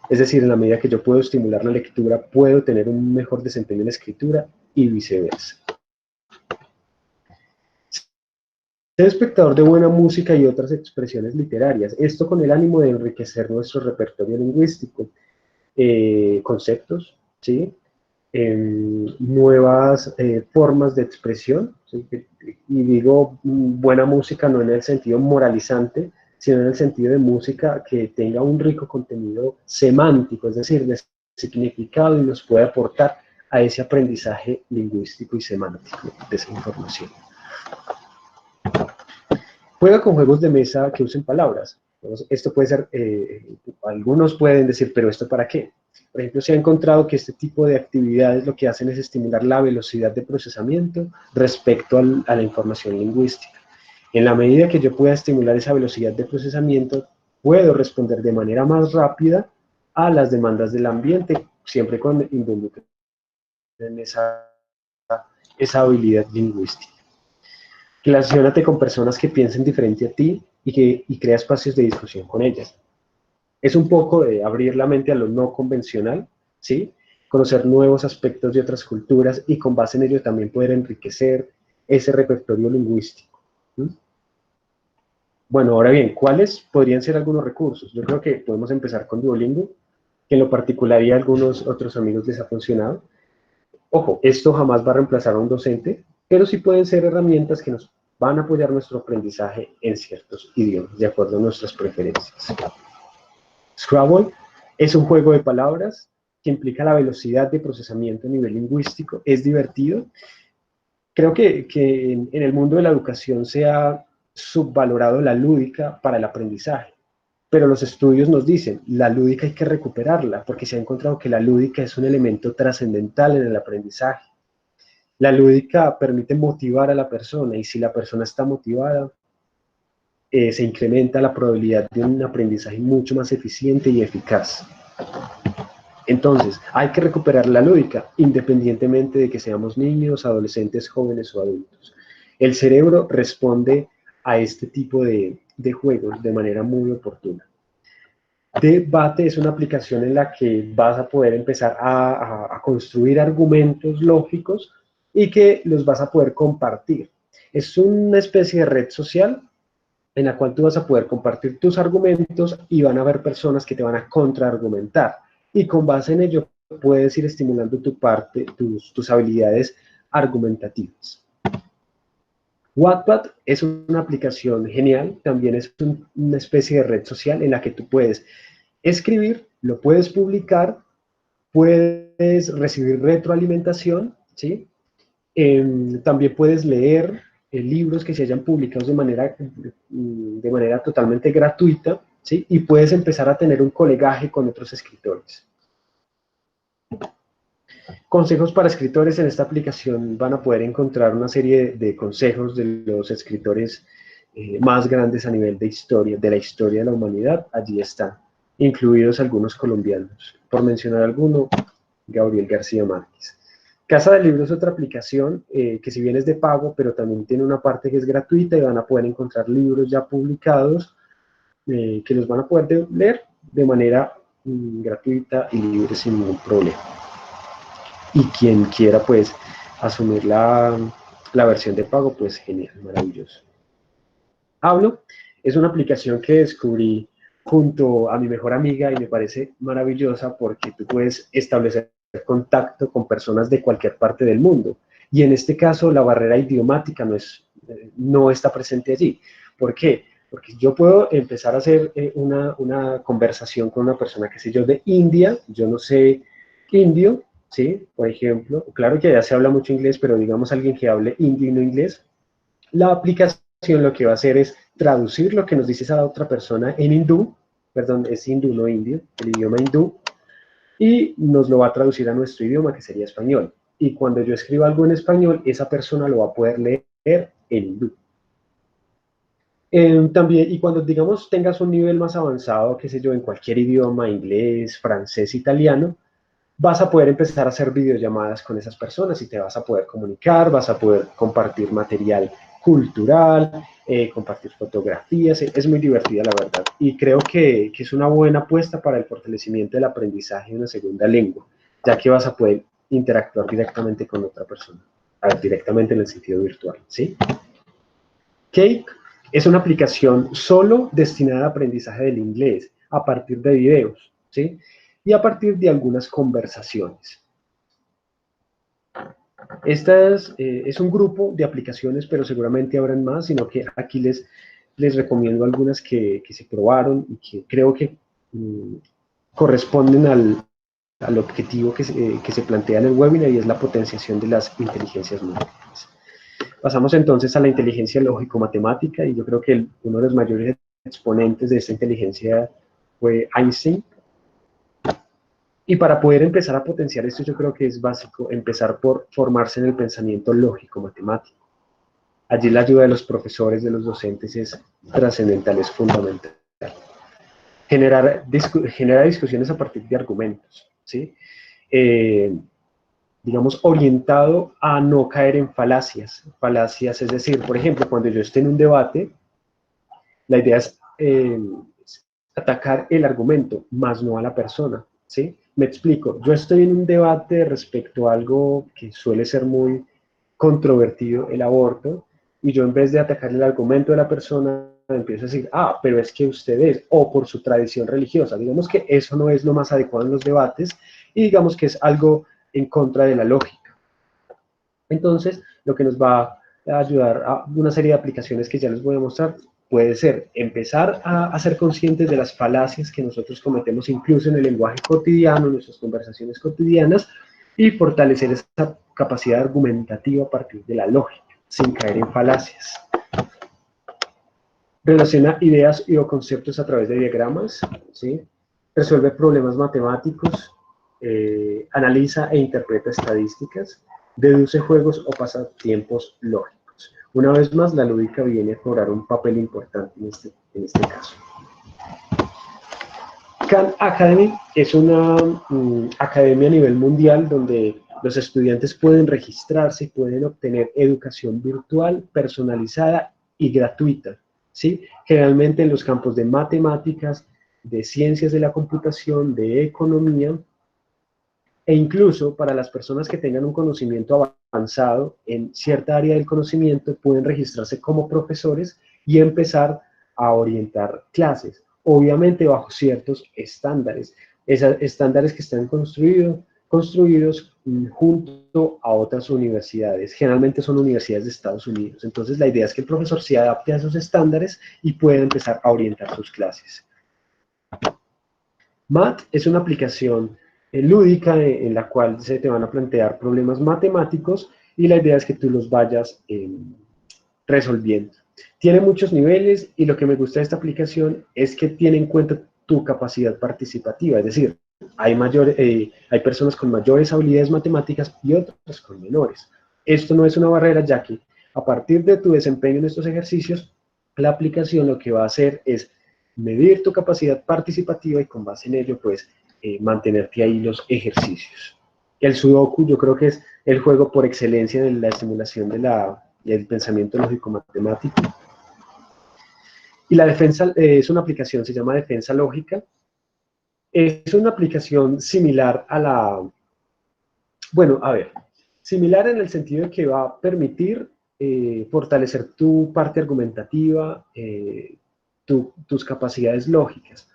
Es decir, en la medida que yo puedo estimular la lectura, puedo tener un mejor desempeño en la escritura y viceversa. Ser espectador de buena música y otras expresiones literarias, esto con el ánimo de enriquecer nuestro repertorio lingüístico, conceptos, ¿sí? Nuevas formas de expresión, ¿sí? Y digo buena música no en el sentido moralizante, sino en el sentido de música que tenga un rico contenido semántico, es decir, de significado y nos puede aportar a ese aprendizaje lingüístico y semántico de esa información. Juega con juegos de mesa que usen palabras. Entonces, esto puede ser, algunos pueden decir, pero ¿esto para qué? Por ejemplo, se ha encontrado que este tipo de actividades lo que hacen es estimular la velocidad de procesamiento respecto a la información lingüística. En la medida que yo pueda estimular esa velocidad de procesamiento, puedo responder de manera más rápida a las demandas del ambiente, siempre con involucrar en esa habilidad lingüística. Relaciónate con personas que piensen diferente a ti y crea espacios de discusión con ellas. Es un poco de abrir la mente a lo no convencional, ¿sí? Conocer nuevos aspectos de otras culturas y con base en ello también poder enriquecer ese repertorio lingüístico. ¿Sí? Bueno, ahora bien, ¿cuáles podrían ser algunos recursos? Yo creo que podemos empezar con Duolingo, que en lo particular y a algunos otros amigos les ha funcionado. Ojo, esto jamás va a reemplazar a un docente, pero sí pueden ser herramientas que nos van a apoyar nuestro aprendizaje en ciertos idiomas, de acuerdo a nuestras preferencias. Scrabble es un juego de palabras que implica la velocidad de procesamiento a nivel lingüístico, es divertido. Creo que en el mundo de la educación se ha subvalorado la lúdica para el aprendizaje, pero los estudios nos dicen, la lúdica hay que recuperarla, porque se ha encontrado que la lúdica es un elemento trascendental en el aprendizaje. La lúdica permite motivar a la persona y si la persona está motivada, se incrementa la probabilidad de un aprendizaje mucho más eficiente y eficaz. Entonces, hay que recuperar la lúdica, independientemente de que seamos niños, adolescentes, jóvenes o adultos. El cerebro responde a este tipo de juegos de manera muy oportuna. Debate es una aplicación en la que vas a poder empezar a construir argumentos lógicos y que los vas a poder compartir. Es una especie de red social en la cual tú vas a poder compartir tus argumentos y van a haber personas que te van a contraargumentar. Y con base en ello puedes ir estimulando tus habilidades argumentativas. Wattpad es una aplicación genial, también es una especie de red social en la que tú puedes escribir, lo puedes publicar, puedes recibir retroalimentación, ¿sí? También puedes leer libros que se hayan publicado de manera totalmente gratuita, ¿sí? Y puedes empezar a tener un colegaje con otros escritores. Consejos para escritores. En esta aplicación van a poder encontrar una serie de consejos de los escritores más grandes a nivel de la historia de la humanidad. Allí están, incluidos algunos colombianos. Por mencionar alguno, Gabriel García Márquez. Casa de Libros es otra aplicación que si bien es de pago, pero también tiene una parte que es gratuita y van a poder encontrar libros ya publicados que los van a poder leer de manera gratuita y libre sin ningún problema. Y quien quiera pues asumir la versión de pago, pues genial, maravilloso. Hablo es una aplicación que descubrí junto a mi mejor amiga y me parece maravillosa porque tú puedes establecer contacto con personas de cualquier parte del mundo. Y en este caso la barrera idiomática no está presente allí. ¿Por qué? Porque yo puedo empezar a hacer una conversación con una persona, qué sé yo, de India, yo no sé indio, ¿sí? Por ejemplo, claro que ya se habla mucho inglés, pero digamos alguien que hable indio y no inglés, la aplicación lo que va a hacer es traducir lo que nos dice esa otra persona en hindú, perdón, es hindú, no indio, el idioma hindú, y nos lo va a traducir a nuestro idioma, que sería español. Y cuando yo escribo algo en español, esa persona lo va a poder leer en hindú. También, y cuando, digamos, tengas un nivel más avanzado, qué sé yo, en cualquier idioma, inglés, francés, italiano, vas a poder empezar a hacer videollamadas con esas personas y te vas a poder comunicar, vas a poder compartir material cultural, compartir fotografías, es muy divertida la verdad. Y creo que es una buena apuesta para el fortalecimiento del aprendizaje de una segunda lengua, ya que vas a poder interactuar directamente con otra persona, directamente en el sentido virtual, ¿sí? Cake es una aplicación solo destinada al aprendizaje del inglés a partir de videos, ¿sí? Y a partir de algunas conversaciones. Esta es un grupo de aplicaciones, pero seguramente habrán más, sino que aquí les recomiendo algunas que se probaron y que creo que corresponden al objetivo que se plantea en el webinar, y es la potenciación de las inteligencias múltiples. Pasamos entonces a la inteligencia lógico-matemática, y yo creo que uno de los mayores exponentes de esta inteligencia fue Einstein. Y para poder empezar a potenciar esto, yo creo que es básico empezar por formarse en el pensamiento lógico-matemático. Allí la ayuda de los profesores, de los docentes, es trascendental, es fundamental. Genera discusiones a partir de argumentos, ¿sí? Digamos, orientado a no caer en falacias. Falacias, es decir, por ejemplo, cuando yo esté en un debate, la idea es atacar el argumento, más no a la persona, ¿sí? Me explico, yo estoy en un debate respecto a algo que suele ser muy controvertido, el aborto, y yo en vez de atacar el argumento de la persona, empiezo a decir, ah, pero es que ustedes, o por su tradición religiosa, digamos que eso no es lo más adecuado en los debates, y digamos que es algo en contra de la lógica. Entonces, lo que nos va a ayudar a una serie de aplicaciones que ya les voy a mostrar, puede ser empezar a ser conscientes de las falacias que nosotros cometemos incluso en el lenguaje cotidiano, en nuestras conversaciones cotidianas, y fortalecer esa capacidad argumentativa a partir de la lógica, sin caer en falacias. Relaciona ideas y o conceptos a través de diagramas, ¿sí? Resuelve problemas matemáticos, analiza e interpreta estadísticas, deduce juegos o pasatiempos lógicos. Una vez más, la lúdica viene a cobrar un papel importante en este caso. Khan Academy es una academia a nivel mundial donde los estudiantes pueden registrarse y pueden obtener educación virtual, personalizada y gratuita, ¿sí? Generalmente en los campos de matemáticas, de ciencias de la computación, de economía, e incluso para las personas que tengan un conocimiento avanzado en cierta área del conocimiento, pueden registrarse como profesores y empezar a orientar clases, obviamente bajo ciertos estándares, esos estándares que están construidos junto a otras universidades, generalmente son universidades de Estados Unidos. Entonces la idea es que el profesor se adapte a esos estándares y pueda empezar a orientar sus clases. Math es una aplicación lúdica en la cual se te van a plantear problemas matemáticos y la idea es que tú los vayas resolviendo. Tiene muchos niveles y lo que me gusta de esta aplicación es que tiene en cuenta tu capacidad participativa, es decir, hay personas con mayores habilidades matemáticas y otras con menores. Esto no es una barrera, ya que a partir de tu desempeño en estos ejercicios, la aplicación lo que va a hacer es medir tu capacidad participativa y con base en ello, pues, mantenerte ahí los ejercicios. El Sudoku yo creo que es el juego por excelencia de la estimulación del pensamiento lógico-matemático. Y la defensa es una aplicación, se llama Defensa Lógica. Es una aplicación similar a la... Bueno, a ver, similar en el sentido de que va a permitir fortalecer tu parte argumentativa, tus capacidades lógicas.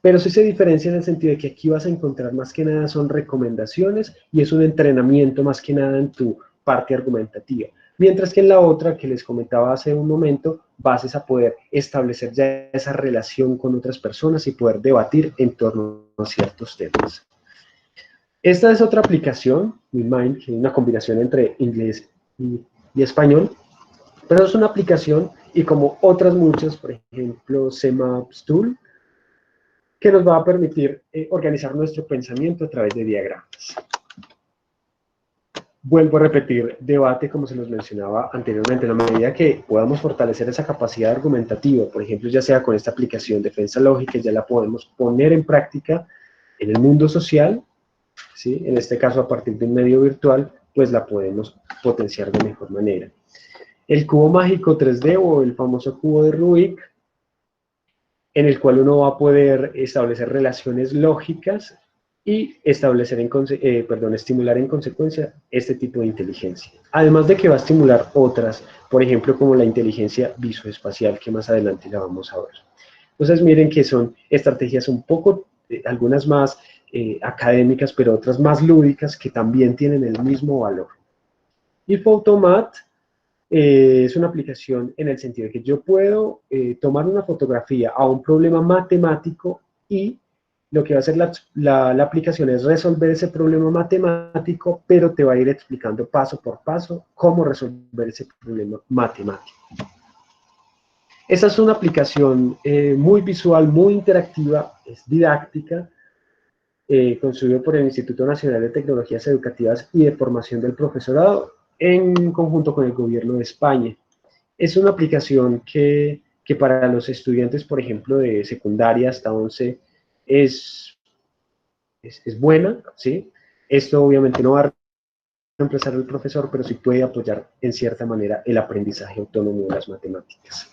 Pero sí se diferencia en el sentido de que aquí vas a encontrar más que nada son recomendaciones y es un entrenamiento más que nada en tu parte argumentativa. Mientras que en la otra, que les comentaba hace un momento, vas a poder establecer ya esa relación con otras personas y poder debatir en torno a ciertos temas. Esta es otra aplicación, MeMind, que es una combinación entre inglés y español, pero es una aplicación y como otras muchas, por ejemplo, CMAPS Tool, que nos va a permitir organizar nuestro pensamiento a través de diagramas. Vuelvo a repetir, debate, como se nos mencionaba anteriormente, en la medida que podamos fortalecer esa capacidad argumentativa, por ejemplo, ya sea con esta aplicación defensa lógica, ya la podemos poner en práctica en el mundo social, ¿sí? En este caso a partir de un medio virtual, pues la podemos potenciar de mejor manera. El cubo mágico 3D o el famoso cubo de Rubik, en el cual uno va a poder establecer relaciones lógicas y estimular en consecuencia este tipo de inteligencia. Además de que va a estimular otras, por ejemplo, como la inteligencia visoespacial, que más adelante la vamos a ver. Entonces miren que son estrategias un poco, algunas más académicas, pero otras más lúdicas, que también tienen el mismo valor. Y Photomat es una aplicación en el sentido de que yo puedo tomar una fotografía a un problema matemático y lo que va a hacer la aplicación es resolver ese problema matemático, pero te va a ir explicando paso por paso cómo resolver ese problema matemático. Esta es una aplicación muy visual, muy interactiva, es didáctica, construido por el Instituto Nacional de Tecnologías Educativas y de Formación del Profesorado, en conjunto con el Gobierno de España. Es una aplicación que para los estudiantes, por ejemplo, de secundaria hasta 11, es buena, ¿sí? Esto obviamente no va a reemplazar al profesor, pero sí puede apoyar en cierta manera el aprendizaje autónomo de las matemáticas.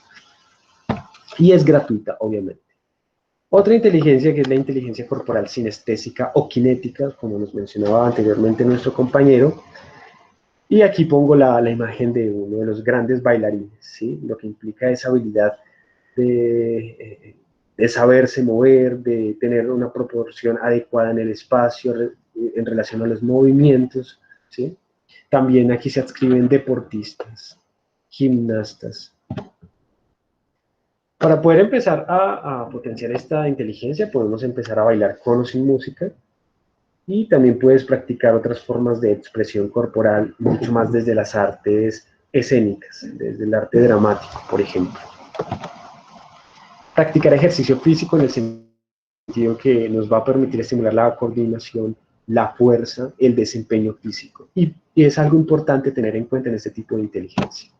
Y es gratuita, obviamente. Otra inteligencia, que es la inteligencia corporal sinestésica o cinética, como nos mencionaba anteriormente nuestro compañero. Y aquí pongo la imagen de uno de los grandes bailarines, ¿sí? Lo que implica esa habilidad de saberse mover, de tener una proporción adecuada en el espacio en relación a los movimientos, ¿sí? También aquí se adscriben deportistas, gimnastas. Para poder empezar a potenciar esta inteligencia, podemos empezar a bailar con o sin música, y también puedes practicar otras formas de expresión corporal, mucho más desde las artes escénicas, desde el arte dramático, por ejemplo. Practicar ejercicio físico en el sentido que nos va a permitir estimular la coordinación, la fuerza, el desempeño físico. Y es algo importante tener en cuenta en este tipo de inteligencia.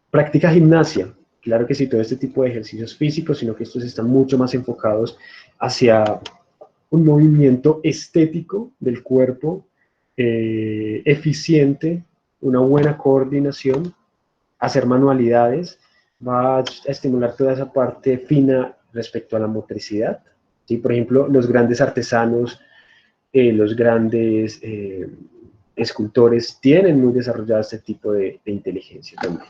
Practica gimnasia. Claro que sí, todo este tipo de ejercicios físicos, sino que estos están mucho más enfocados hacia un movimiento estético del cuerpo, eficiente, una buena coordinación, hacer manualidades, va a estimular toda esa parte fina respecto a la motricidad, ¿sí? Por ejemplo, los grandes artesanos, los grandes escultores tienen muy desarrollado este tipo de inteligencia también.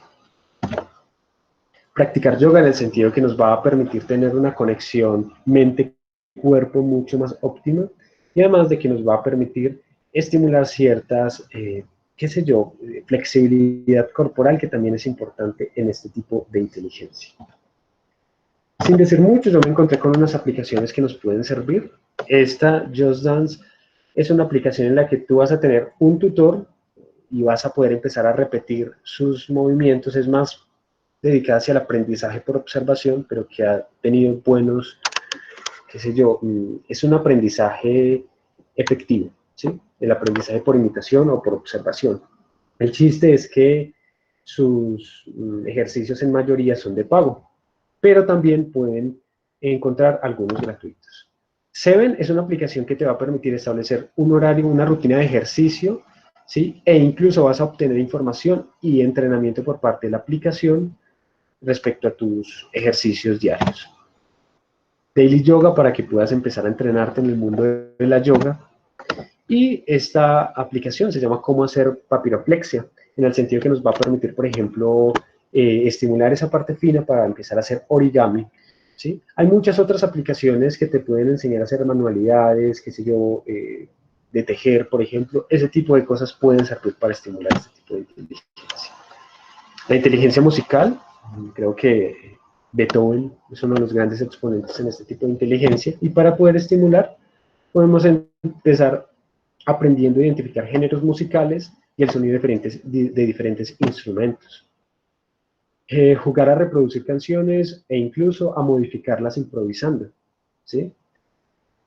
Practicar yoga en el sentido que nos va a permitir tener una conexión mente-cuerpo mucho más óptima, y además de que nos va a permitir estimular ciertas, flexibilidad corporal, que también es importante en este tipo de inteligencia. Sin decir mucho, yo me encontré con unas aplicaciones que nos pueden servir. Esta Just Dance es una aplicación en la que tú vas a tener un tutor y vas a poder empezar a repetir sus movimientos. Es más dedicada hacia el aprendizaje por observación, pero que ha tenido buenos, es un aprendizaje efectivo, ¿sí? El aprendizaje por imitación o por observación. El chiste es que sus ejercicios en mayoría son de pago, pero también pueden encontrar algunos gratuitos. Seven es una aplicación que te va a permitir establecer un horario, una rutina de ejercicio, ¿sí? E incluso vas a obtener información y entrenamiento por parte de la aplicación respecto a tus ejercicios diarios. Daily Yoga, para que puedas empezar a entrenarte en el mundo de la yoga. Y esta aplicación se llama Cómo hacer papiroflexia, en el sentido que nos va a permitir, por ejemplo, estimular esa parte fina para empezar a hacer origami, ¿sí? Hay muchas otras aplicaciones que te pueden enseñar a hacer manualidades, de tejer, por ejemplo. Ese tipo de cosas pueden servir para estimular este tipo de inteligencia. La inteligencia musical, creo que Beethoven es uno de los grandes exponentes en este tipo de inteligencia, y para poder estimular podemos empezar aprendiendo a identificar géneros musicales y el sonido de diferentes instrumentos. jugar a reproducir canciones e incluso a modificarlas improvisando, ¿sí?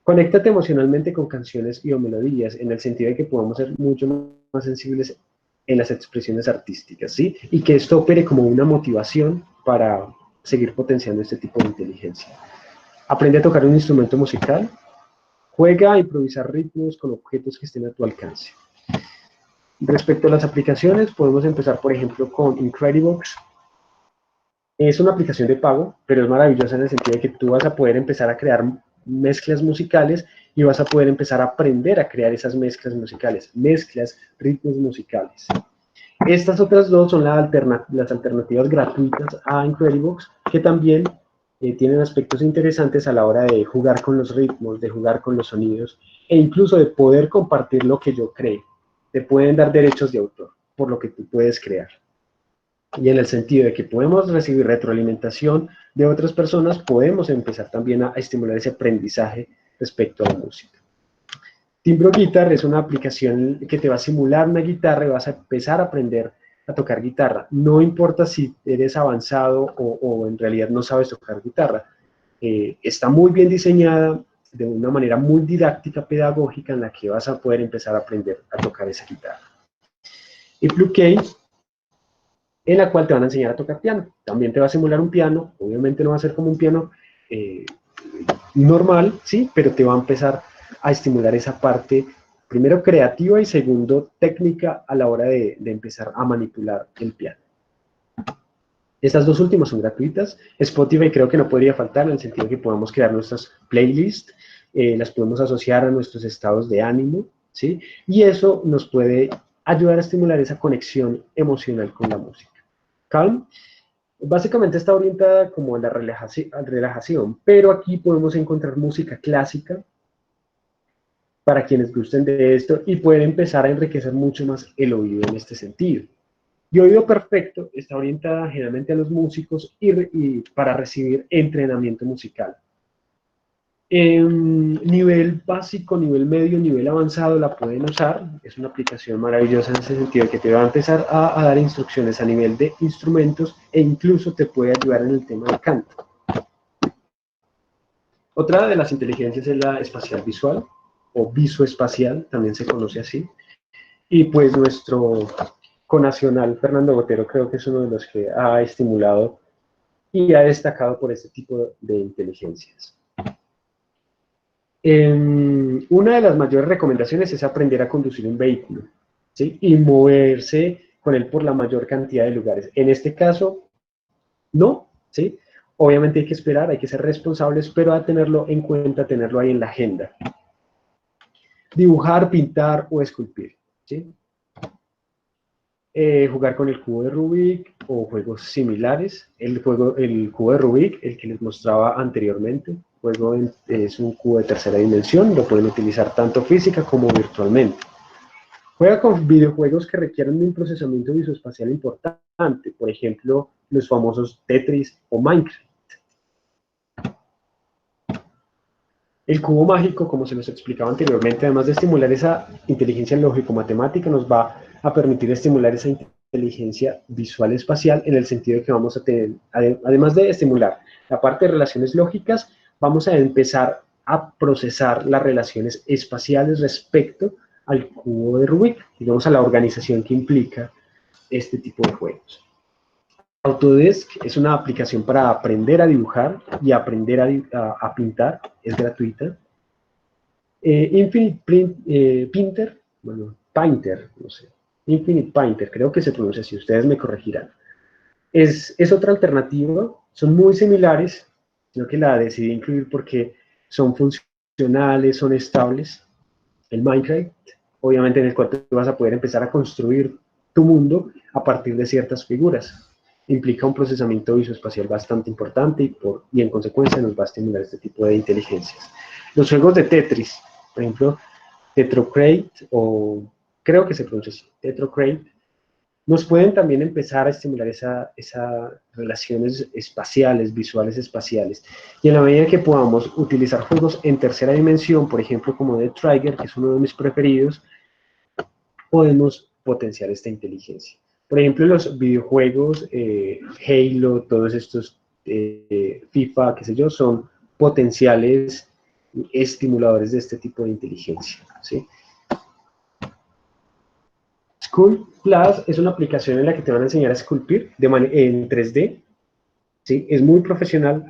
Conéctate emocionalmente con canciones y o melodías, en el sentido de que podamos ser mucho más sensibles en las expresiones artísticas, ¿sí? Y que esto opere como una motivación para seguir potenciando este tipo de inteligencia. Aprende a tocar un instrumento musical, juega a improvisar ritmos con objetos que estén a tu alcance. Respecto a las aplicaciones, podemos empezar, por ejemplo, con Incredibox. Es una aplicación de pago, pero es maravillosa en el sentido de que tú vas a poder empezar a crear mezclas musicales y vas a poder empezar a aprender a crear esas mezclas musicales, ritmos musicales. Estas otras dos son las alternativas gratuitas a Incredibox, que también tienen aspectos interesantes a la hora de jugar con los ritmos, de jugar con los sonidos, e incluso de poder compartir lo que yo cree. Te pueden dar derechos de autor por lo que tú puedes crear. Y en el sentido de que podemos recibir retroalimentación de otras personas, podemos empezar también a estimular ese aprendizaje respecto a la música. Timbro Guitar es una aplicación que te va a simular una guitarra y vas a empezar a aprender a tocar guitarra. No importa si eres avanzado o en realidad no sabes tocar guitarra. Está muy bien diseñada de una manera muy didáctica, pedagógica, en la que vas a poder empezar a aprender a tocar esa guitarra. Y Plugkey, en la cual te van a enseñar a tocar piano. También te va a simular un piano, obviamente no va a ser como un piano normal, ¿sí? Pero te va a empezar a estimular esa parte, primero creativa y segundo técnica a la hora de empezar a manipular el piano. Estas dos últimas son gratuitas. Spotify creo que no podría faltar, en el sentido que podamos crear nuestras playlists, las podemos asociar a nuestros estados de ánimo, ¿sí? Y eso nos puede ayudar a estimular esa conexión emocional con la música. Calm básicamente está orientada como a la relajación, pero aquí podemos encontrar música clásica para quienes gusten de esto y pueden empezar a enriquecer mucho más el oído en este sentido. Y Oído Perfecto está orientada generalmente a los músicos y para recibir entrenamiento musical. Nivel básico, nivel medio, nivel avanzado la pueden usar. Es una aplicación maravillosa en ese sentido que te va a empezar a dar instrucciones a nivel de instrumentos e incluso te puede ayudar en el tema del canto. Otra de las inteligencias es la espacial visual o visoespacial, también se conoce así. Y pues nuestro conacional Fernando Botero creo que es uno de los que ha estimulado y ha destacado por este tipo de inteligencias. Una de las mayores recomendaciones es aprender a conducir un vehículo, ¿sí? Y moverse con él por la mayor cantidad de lugares. En este caso, no, ¿sí? Obviamente hay que esperar, hay que ser responsables, pero a tenerlo en cuenta, tenerlo ahí en la agenda. Dibujar, pintar o esculpir, ¿sí? Jugar con el cubo de Rubik o juegos similares. El cubo de Rubik, el que les mostraba anteriormente, es un cubo de tercera dimensión, lo pueden utilizar tanto física como virtualmente. Juega con videojuegos que requieren de un procesamiento visoespacial importante, por ejemplo, los famosos Tetris o Minecraft. El cubo mágico, como se nos explicaba anteriormente, además de estimular esa inteligencia lógico-matemática, nos va a permitir estimular esa inteligencia visual espacial en el sentido de que vamos a tener, además de estimular la parte de relaciones lógicas, vamos a empezar a procesar las relaciones espaciales respecto al cubo de Rubik, digamos a la organización que implica este tipo de juegos. Autodesk es una aplicación para aprender a dibujar y aprender a pintar, es gratuita. Infinite Painter, no sé, Infinite Painter, creo que se pronuncia así, ustedes me corregirán. Es otra alternativa, son muy similares, sino que la decidí incluir porque son funcionales, son estables. El Minecraft, obviamente en el cual tú vas a poder empezar a construir tu mundo a partir de ciertas figuras. Implica un procesamiento visoespacial bastante importante y en consecuencia nos va a estimular este tipo de inteligencias. Los juegos de Tetris, por ejemplo, Tetrocrate, o creo que se pronuncia así, Tetrocrate, nos pueden también empezar a estimular esas relaciones espaciales, visuales espaciales. Y en la medida que podamos utilizar juegos en tercera dimensión, por ejemplo, como The Trigger, que es uno de mis preferidos, podemos potenciar esta inteligencia. Por ejemplo, los videojuegos, Halo, todos estos, FIFA, qué sé yo, son potenciales estimuladores de este tipo de inteligencia, ¿sí? School Plus es una aplicación en la que te van a enseñar a esculpir en 3D, ¿sí? Es muy profesional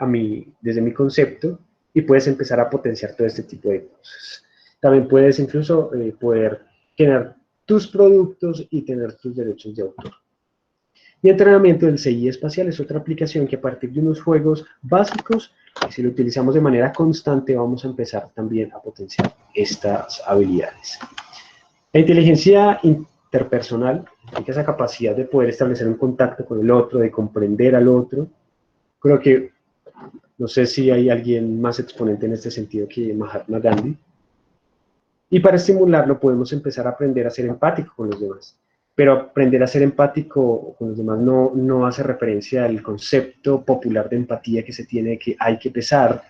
desde mi concepto, y puedes empezar a potenciar todo este tipo de cosas. También puedes incluso poder generar tus productos y tener tus derechos de autor. Y entrenamiento del CI espacial es otra aplicación que a partir de unos juegos básicos, si lo utilizamos de manera constante, vamos a empezar también a potenciar estas habilidades. La inteligencia interpersonal implica esa capacidad de poder establecer un contacto con el otro, de comprender al otro. Creo que, no sé si hay alguien más exponente en este sentido que Mahatma Gandhi. Y para estimularlo podemos empezar a aprender a ser empático con los demás. Pero aprender a ser empático con los demás no hace referencia al concepto popular de empatía que se tiene, que hay que pesar,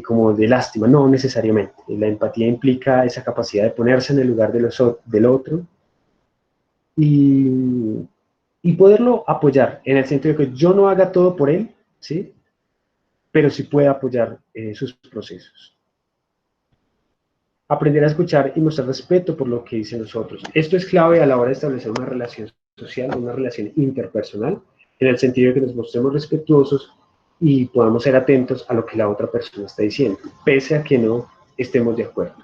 como de lástima. No necesariamente. La empatía implica esa capacidad de ponerse en el lugar del otro y poderlo apoyar, en el sentido de que yo no haga todo por él, ¿sí? Pero sí pueda apoyar sus procesos. Aprender a escuchar y mostrar respeto por lo que dicen los otros. Esto es clave a la hora de establecer una relación social, una relación interpersonal, en el sentido de que nos mostremos respetuosos y podamos ser atentos a lo que la otra persona está diciendo, pese a que no estemos de acuerdo.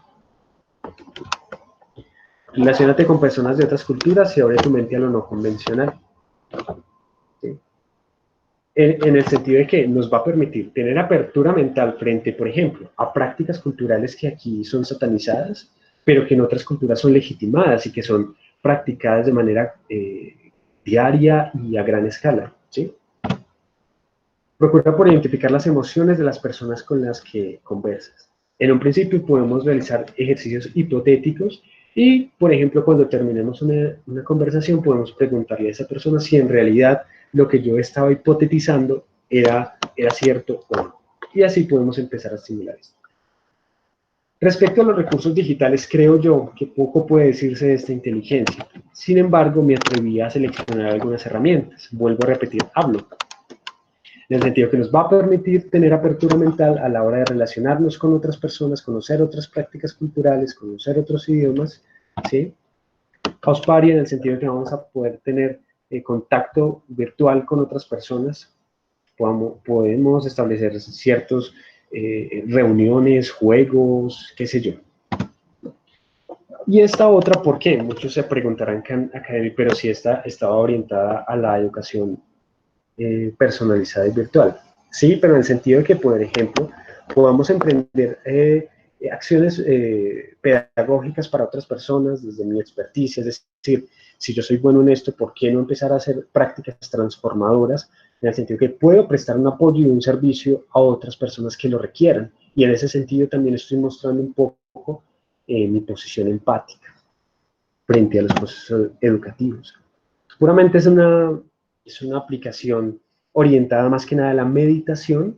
Relaciónate con personas de otras culturas y abre tu mente a lo no convencional. ¿Sí? En el sentido de que nos va a permitir tener apertura mental frente, por ejemplo, a prácticas culturales que aquí son satanizadas, pero que en otras culturas son legitimadas y que son practicadas de manera diaria y a gran escala, ¿sí? Procura por identificar las emociones de las personas con las que conversas. En un principio podemos realizar ejercicios hipotéticos y, por ejemplo, cuando terminemos una conversación podemos preguntarle a esa persona si en realidad lo que yo estaba hipotetizando era cierto o no. Y así podemos empezar a estimular esto. Respecto a los recursos digitales, creo yo que poco puede decirse de esta inteligencia. Sin embargo, me atreví a seleccionar algunas herramientas. Vuelvo a repetir, hablo. En el sentido que nos va a permitir tener apertura mental a la hora de relacionarnos con otras personas, conocer otras prácticas culturales, conocer otros idiomas, ¿sí? House Party en el sentido de que vamos a poder tener contacto virtual con otras personas, podemos establecer ciertas reuniones, juegos, qué sé yo. Y esta otra, ¿por qué? Muchos se preguntarán, Academy, pero si esta estaba orientada a la educación personalizada y virtual. Sí, pero en el sentido de que, por ejemplo, podamos emprender acciones pedagógicas para otras personas desde mi experticia, es decir, si yo soy bueno en esto, ¿por qué no empezar a hacer prácticas transformadoras? En el sentido que puedo prestar un apoyo y un servicio a otras personas que lo requieran. Y en ese sentido también estoy mostrando un poco mi posición empática frente a los procesos educativos. Puramente es una aplicación orientada más que nada a la meditación.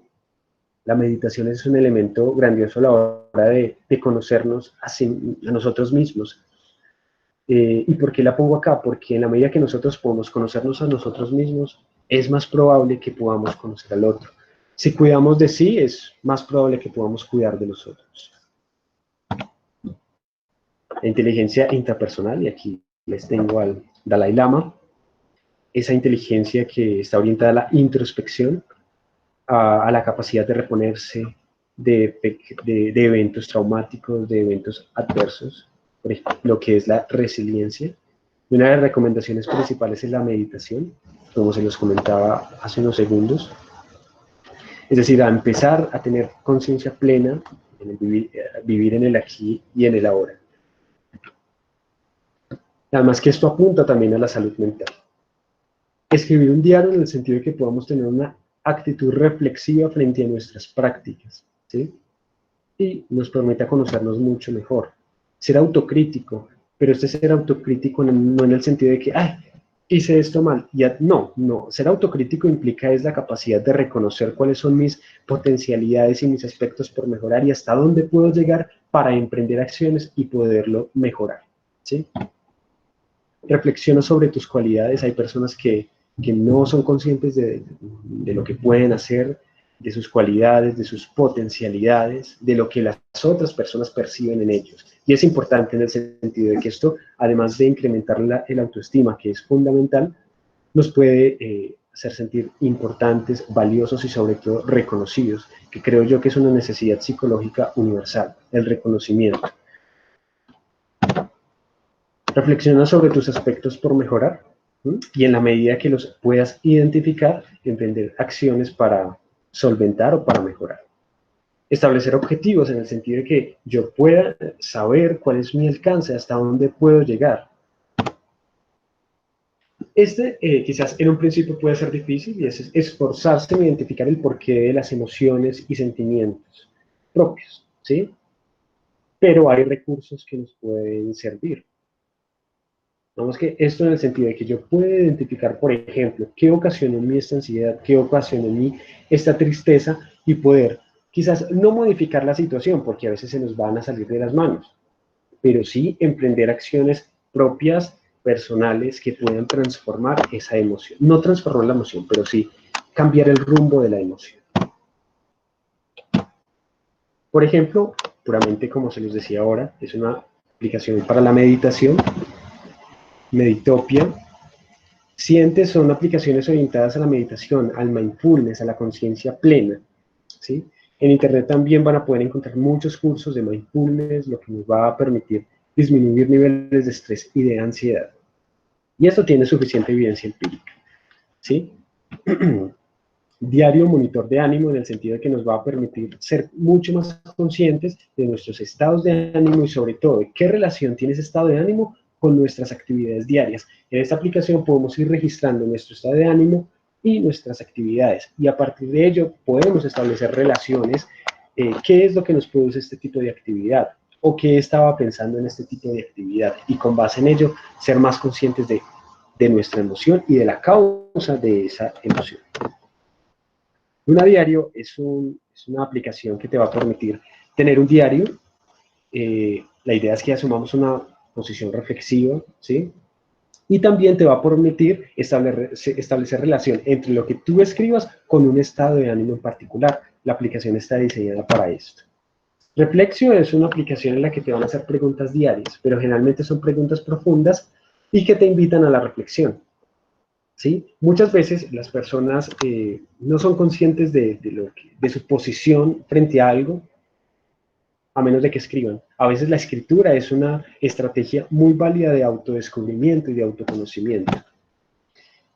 La meditación es un elemento grandioso a la hora de conocernos a nosotros mismos. ¿Y por qué la pongo acá? Porque en la medida que nosotros podemos conocernos a nosotros mismos, es más probable que podamos conocer al otro. Si cuidamos de sí, es más probable que podamos cuidar de los otros. La inteligencia intrapersonal, y aquí les tengo al Dalai Lama, esa inteligencia que está orientada a la introspección, a la capacidad de reponerse de eventos traumáticos, de eventos adversos, por ejemplo, lo que es la resiliencia. Una de las recomendaciones principales es la meditación, como se los comentaba hace unos segundos. Es decir, a empezar a tener conciencia plena, en el vivir en el aquí y en el ahora. Además que esto apunta también a la salud mental. Escribir un diario en el sentido de que podamos tener una actitud reflexiva frente a nuestras prácticas, ¿sí? Y nos permite conocernos mucho mejor. Ser autocrítico, pero este ser autocrítico no en el sentido de que, ay, hice esto mal. No. Ser autocrítico implica es la capacidad de reconocer cuáles son mis potencialidades y mis aspectos por mejorar y hasta dónde puedo llegar para emprender acciones y poderlo mejorar, ¿sí? Reflexiona sobre tus cualidades. Hay personas que no son conscientes de lo que pueden hacer, de sus cualidades, de sus potencialidades, de lo que las otras personas perciben en ellos. Y es importante en el sentido de que esto, además de incrementar el autoestima, que es fundamental, nos puede hacer sentir importantes, valiosos y sobre todo reconocidos, que creo yo que es una necesidad psicológica universal, el reconocimiento. Reflexiona sobre tus aspectos por mejorar, ¿sí? Y en la medida que los puedas identificar, emprender acciones para solventar o para mejorar. Establecer objetivos en el sentido de que yo pueda saber cuál es mi alcance, hasta dónde puedo llegar. Quizás en un principio puede ser difícil, y es esforzarse en identificar el porqué de las emociones y sentimientos propios, ¿sí? Pero hay recursos que nos pueden servir. Vamos que esto en el sentido de que yo puedo identificar, por ejemplo, qué ocasionó en mí esta ansiedad, qué ocasionó en mí esta tristeza, y poder quizás no modificar la situación, porque a veces se nos van a salir de las manos, pero sí emprender acciones propias, personales, que puedan transformar esa emoción. No transformar la emoción, pero sí cambiar el rumbo de la emoción. Por ejemplo, puramente como se los decía ahora, es una aplicación para la meditación, Meditopia. Sientes son aplicaciones orientadas a la meditación, al mindfulness, a la conciencia plena, ¿sí? En internet también van a poder encontrar muchos cursos de mindfulness, lo que nos va a permitir disminuir niveles de estrés y de ansiedad. Y esto tiene suficiente evidencia empírica, ¿sí? Diario monitor de ánimo, en el sentido de que nos va a permitir ser mucho más conscientes de nuestros estados de ánimo y sobre todo de qué relación tiene ese estado de ánimo con nuestras actividades diarias. En esta aplicación podemos ir registrando nuestro estado de ánimo y nuestras actividades, y a partir de ello podemos establecer relaciones, qué es lo que nos produce este tipo de actividad, o qué estaba pensando en este tipo de actividad, y con base en ello ser más conscientes de nuestra emoción y de la causa de esa emoción. Luna Diario es una aplicación que te va a permitir tener un diario. La idea es que asumamos una posición reflexiva, ¿sí? Y también te va a permitir establecer relación entre lo que tú escribas con un estado de ánimo en particular. La aplicación está diseñada para esto. Reflexio es una aplicación en la que te van a hacer preguntas diarias, pero generalmente son preguntas profundas y que te invitan a la reflexión, ¿sí? Muchas veces las personas no son conscientes de su posición frente a algo, a menos de que escriban. A veces la escritura es una estrategia muy válida de autodescubrimiento y de autoconocimiento.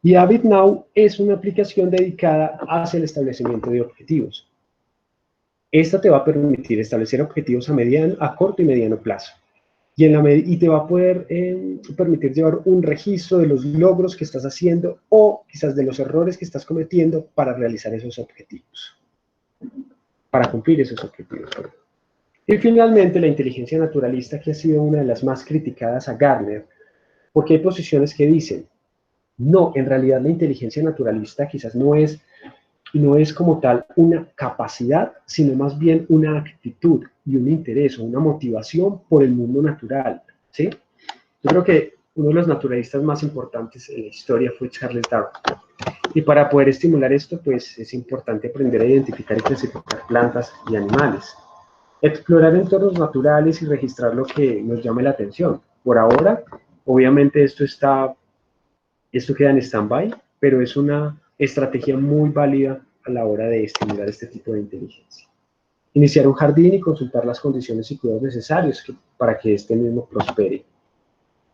Y Habit Now es una aplicación dedicada hacia el establecimiento de objetivos. Esta te va a permitir establecer objetivos a corto y mediano plazo. Y te va a poder permitir llevar un registro de los logros que estás haciendo, o quizás de los errores que estás cometiendo para realizar esos objetivos, para cumplir esos objetivos. Y finalmente, la inteligencia naturalista, que ha sido una de las más criticadas a Gardner, porque hay posiciones que dicen, no, en realidad la inteligencia naturalista quizás no es como tal una capacidad, sino más bien una actitud y un interés o una motivación por el mundo natural, ¿sí? Yo creo que uno de los naturalistas más importantes en la historia fue Charles Darwin. Y para poder estimular esto, pues es importante aprender a identificar y clasificar plantas y animales. Explorar entornos naturales y registrar lo que nos llame la atención. Por ahora, obviamente esto queda en stand-by, pero es una estrategia muy válida a la hora de estimular este tipo de inteligencia. Iniciar un jardín y consultar las condiciones y cuidados necesarios para que este mismo prospere.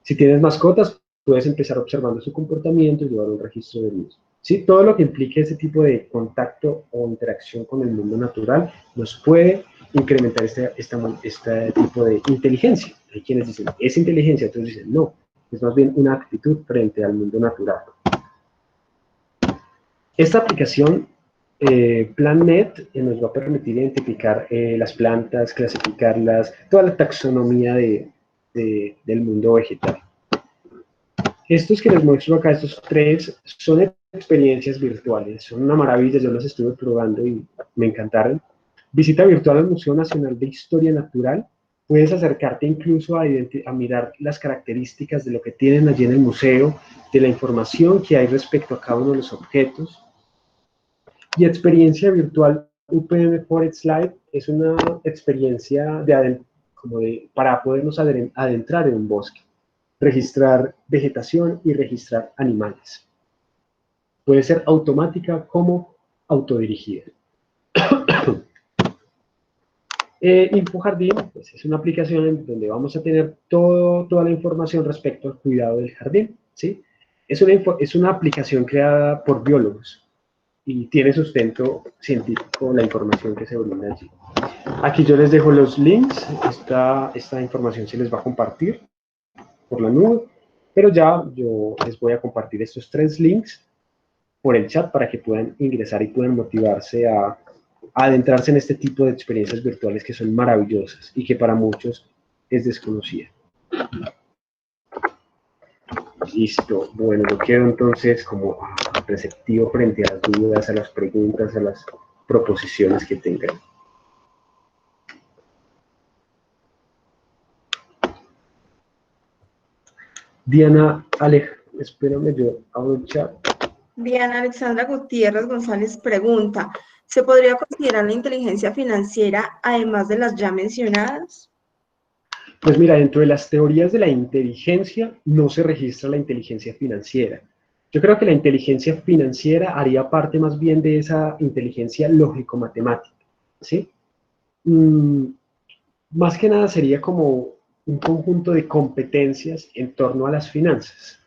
Si tienes mascotas, puedes empezar observando su comportamiento y llevar un registro del mismo. ¿Sí? Todo lo que implique ese tipo de contacto o interacción con el mundo natural nos puede incrementar este tipo de inteligencia. Hay quienes dicen, ¿es inteligencia? Otros dicen, no, es más bien una actitud frente al mundo natural. Esta aplicación, PlanNet, nos va a permitir identificar las plantas, clasificarlas, toda la taxonomía del mundo vegetal. Estos que les muestro acá, estos tres, son experiencias virtuales, son una maravilla, yo los estuve probando y me encantaron. Visita virtual al Museo Nacional de Historia Natural, Puedes acercarte incluso a mirar las características de lo que tienen allí en el museo, de la información que hay respecto a cada uno de los objetos. Y experiencia virtual UPM Forest Live es una experiencia para podernos adentrar en un bosque, registrar vegetación y registrar animales. Puede ser automática como autodirigida. InfoJardín pues, es una aplicación en donde vamos a tener toda la información respecto al cuidado del jardín, ¿sí? Es una aplicación creada por biólogos y tiene sustento científico la información que se brinda allí. Aquí yo les dejo los links, esta información se les va a compartir por la nube, pero ya yo les voy a compartir estos 3 links por el chat para que puedan ingresar y puedan motivarse a adentrarse en este tipo de experiencias virtuales que son maravillosas y que para muchos es desconocida. Listo, bueno, yo quedo entonces como receptivo frente a las dudas, a las preguntas, a las proposiciones que tengan. Diana, espérame, yo abro el chat. Diana Alexandra Gutiérrez González pregunta, ¿se podría considerar la inteligencia financiera además de las ya mencionadas? Pues mira, dentro de las teorías de la inteligencia no se registra la inteligencia financiera. Yo creo que la inteligencia financiera haría parte más bien de esa inteligencia lógico-matemática, ¿sí? Más que nada sería como un conjunto de competencias en torno a las finanzas.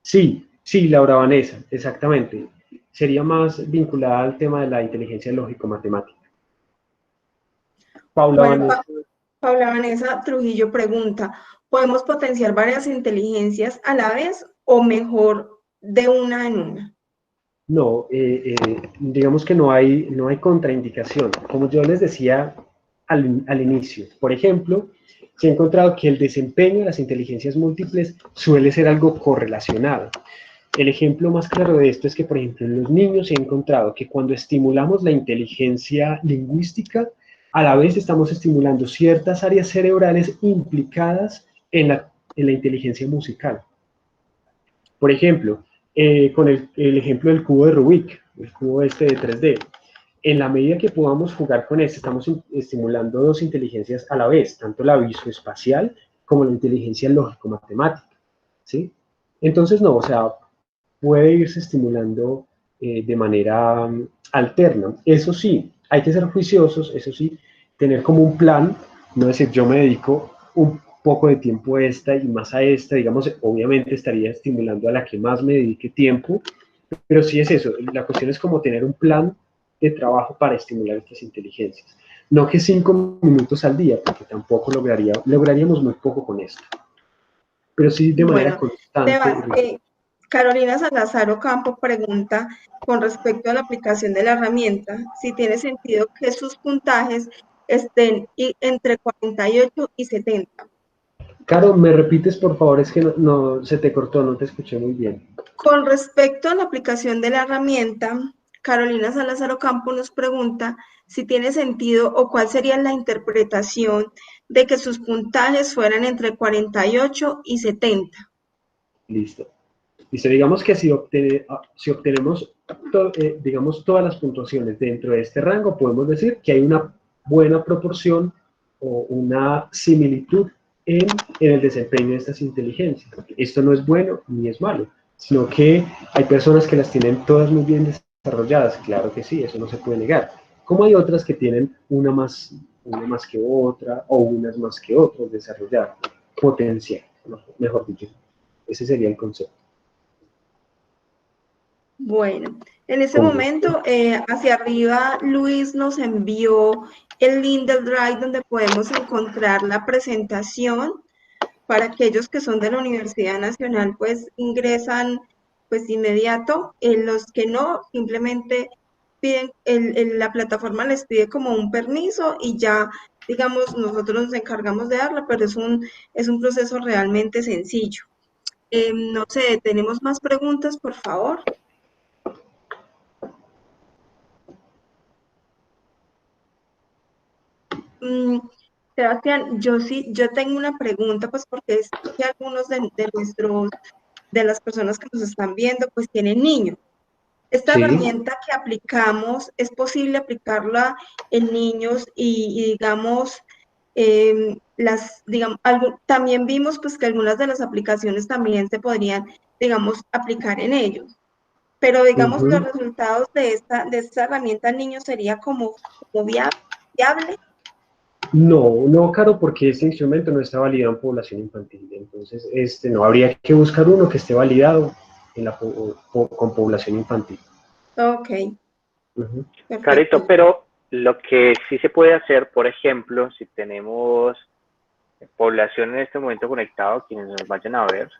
Sí, Laura Vanessa, exactamente. Sería más vinculada al tema de la inteligencia lógico-matemática. Paula Bueno, Vanessa. Paula Vanessa Trujillo pregunta, ¿podemos potenciar varias inteligencias a la vez o mejor de una en una? No, digamos que no hay contraindicación. Como yo les decía al inicio, por ejemplo, se ha encontrado que el desempeño de las inteligencias múltiples suele ser algo correlacionado. El ejemplo más claro de esto es que, por ejemplo, en los niños se ha encontrado que cuando estimulamos la inteligencia lingüística, a la vez estamos estimulando ciertas áreas cerebrales implicadas en la inteligencia musical. Por ejemplo, con el ejemplo del cubo de Rubik, el cubo este de 3D. En la medida que podamos jugar con este, estamos estimulando 2 inteligencias a la vez, tanto la visoespacial como la inteligencia lógico-matemática, ¿sí? Entonces, no, o sea, puede irse estimulando de manera alterna. Eso sí, hay que ser juiciosos, eso sí, tener como un plan, no decir yo me dedico un poco de tiempo a esta y más a esta, digamos, obviamente estaría estimulando a la que más me dedique tiempo, pero sí es eso, la cuestión es como tener un plan de trabajo para estimular estas inteligencias. No que 5 minutos al día, porque tampoco lograríamos muy poco con esto, pero sí de manera Bueno, constante. Carolina Salazar Ocampo pregunta con respecto a la aplicación de la herramienta, si tiene sentido que sus puntajes estén entre 48 y 70. Caro, ¿me repites por favor? Es que no se te cortó, no te escuché muy bien. Con respecto a la aplicación de la herramienta, Carolina Salazar Ocampo nos pregunta si tiene sentido o cuál sería la interpretación de que sus puntajes fueran entre 48 y 70. Listo. Listo, digamos que si obtenemos digamos, todas las puntuaciones dentro de este rango, podemos decir que hay una buena proporción o una similitud en el desempeño de estas inteligencias. Esto no es bueno ni es malo, sino que hay personas que las tienen todas muy bien desarrolladas, claro que sí, eso no se puede negar. Como hay otras que tienen una más que otra o unas más que otras desarrolladas, potencial, mejor dicho. Ese sería el concepto. Bueno, en ese momento, hacia arriba, Luis nos envió el link del Drive donde podemos encontrar la presentación. Para aquellos que son de la Universidad Nacional, pues ingresan pues de inmediato. Los que no, simplemente piden, la plataforma les pide como un permiso y ya, digamos, nosotros nos encargamos de darlo, pero es un proceso realmente sencillo. No sé, ¿tenemos más preguntas, por favor? Sebastián, yo tengo una pregunta, pues porque es que algunos de las personas que nos están viendo, pues tienen niños. Esta Sí. herramienta que aplicamos, ¿es posible aplicarla en niños y digamos, también vimos pues que algunas de las aplicaciones también se podrían, digamos, aplicar en ellos? Pero digamos, los Ujú. resultados de esta herramienta en niños sería como viable. No, no, Caro, porque este instrumento no está validado en población infantil. Entonces, no, habría que buscar uno que esté validado con población infantil. Ok, Ujú. Carito, perfecto. pero lo que sí se puede hacer, por ejemplo, si tenemos población en este momento conectado, quienes nos vayan a ver,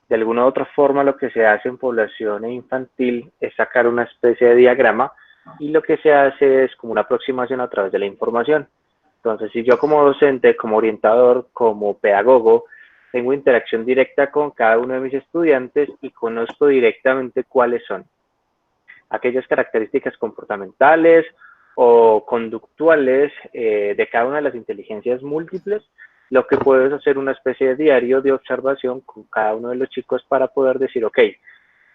de alguna u otra forma lo que se hace en población infantil es sacar una especie de diagrama y lo que se hace es como una aproximación a través de la información. Entonces, si yo como docente, como orientador, como pedagogo, tengo interacción directa con cada uno de mis estudiantes y conozco directamente cuáles son aquellas características comportamentales o conductuales de cada una de las inteligencias múltiples, lo que puedo es hacer una especie de diario de observación con cada uno de los chicos para poder decir, ok,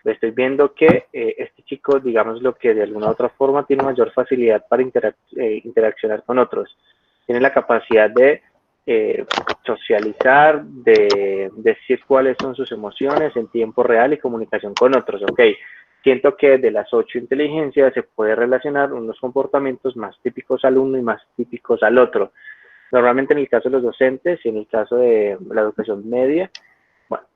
estoy viendo que este chico, digamos lo que de alguna u otra forma tiene mayor facilidad para interaccionar con otros, tiene la capacidad de socializar, de decir cuáles son sus emociones en tiempo real y comunicación con otros, ok. Siento que de las 8 inteligencias se puede relacionar unos comportamientos más típicos al uno y más típicos al otro. Normalmente en el caso de los docentes y en el caso de la educación media, bueno,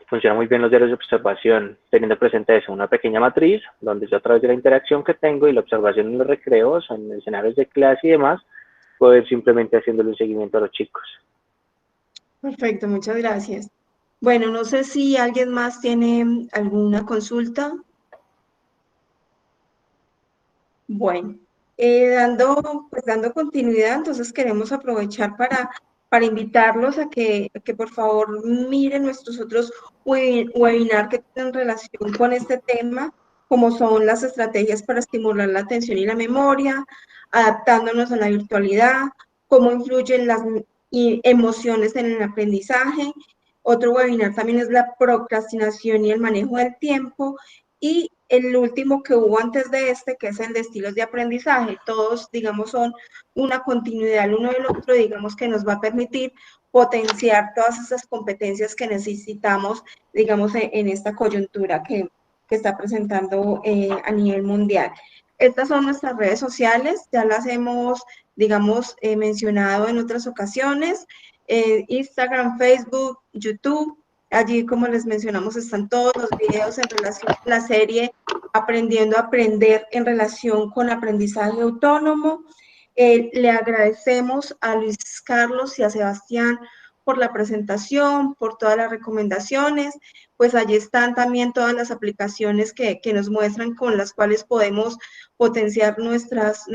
funciona muy bien los diarios de observación, teniendo presente eso, una pequeña matriz, donde yo a través de la interacción que tengo y la observación en los recreos, en escenarios de clase y demás, puedo ir simplemente haciéndole un seguimiento a los chicos. Perfecto, muchas gracias. Bueno, no sé si alguien más tiene alguna consulta. Bueno, dando continuidad, entonces queremos aprovechar para invitarlos a que por favor miren nuestros otros webinar que tienen relación con este tema, como son las estrategias para estimular la atención y la memoria, adaptándonos a la virtualidad, cómo influyen las emociones en el aprendizaje. Otro webinar también es la procrastinación y el manejo del tiempo. Y el último que hubo antes de este, que es el de estilos de aprendizaje, todos, digamos, son una continuidad el uno del otro, digamos, que nos va a permitir potenciar todas esas competencias que necesitamos, digamos, en esta coyuntura que está presentando a nivel mundial. Estas son nuestras redes sociales, ya las hemos, digamos, mencionado en otras ocasiones, Instagram, Facebook, YouTube. Allí, como les mencionamos, están todos los videos en relación a la serie Aprendiendo a Aprender en relación con aprendizaje autónomo. Le agradecemos a Luis Carlos y a Sebastián por la presentación, por todas las recomendaciones. Pues allí están también todas las aplicaciones que nos muestran con las cuales podemos potenciar nuestras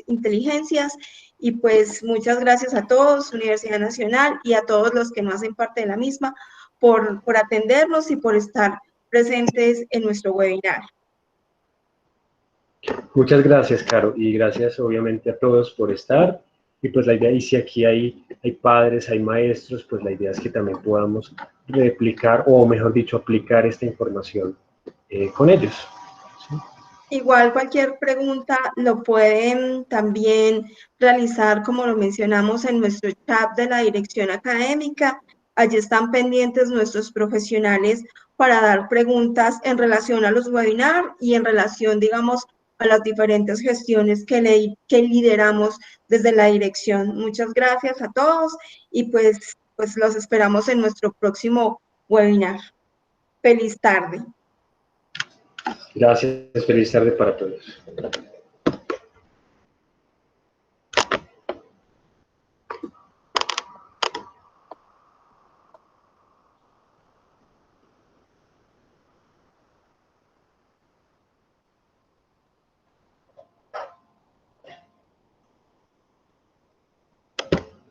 inteligencias. Y pues muchas gracias a todos, Universidad Nacional, y a todos los que no hacen parte de la misma, por atendernos y por estar presentes en nuestro webinar. Muchas gracias, Caro, y gracias obviamente a todos por estar. Y pues la idea, y si aquí hay padres, hay maestros, pues la idea es que también podamos replicar, o mejor dicho, aplicar esta información con ellos. ¿Sí? Igual cualquier pregunta lo pueden también realizar, como lo mencionamos, en nuestro chat de la dirección académica. Allí están pendientes nuestros profesionales para dar preguntas en relación a los webinars y en relación, digamos, a las diferentes gestiones que lideramos desde la dirección. Muchas gracias a todos y pues los esperamos en nuestro próximo webinar. Feliz tarde. Gracias, feliz tarde para todos.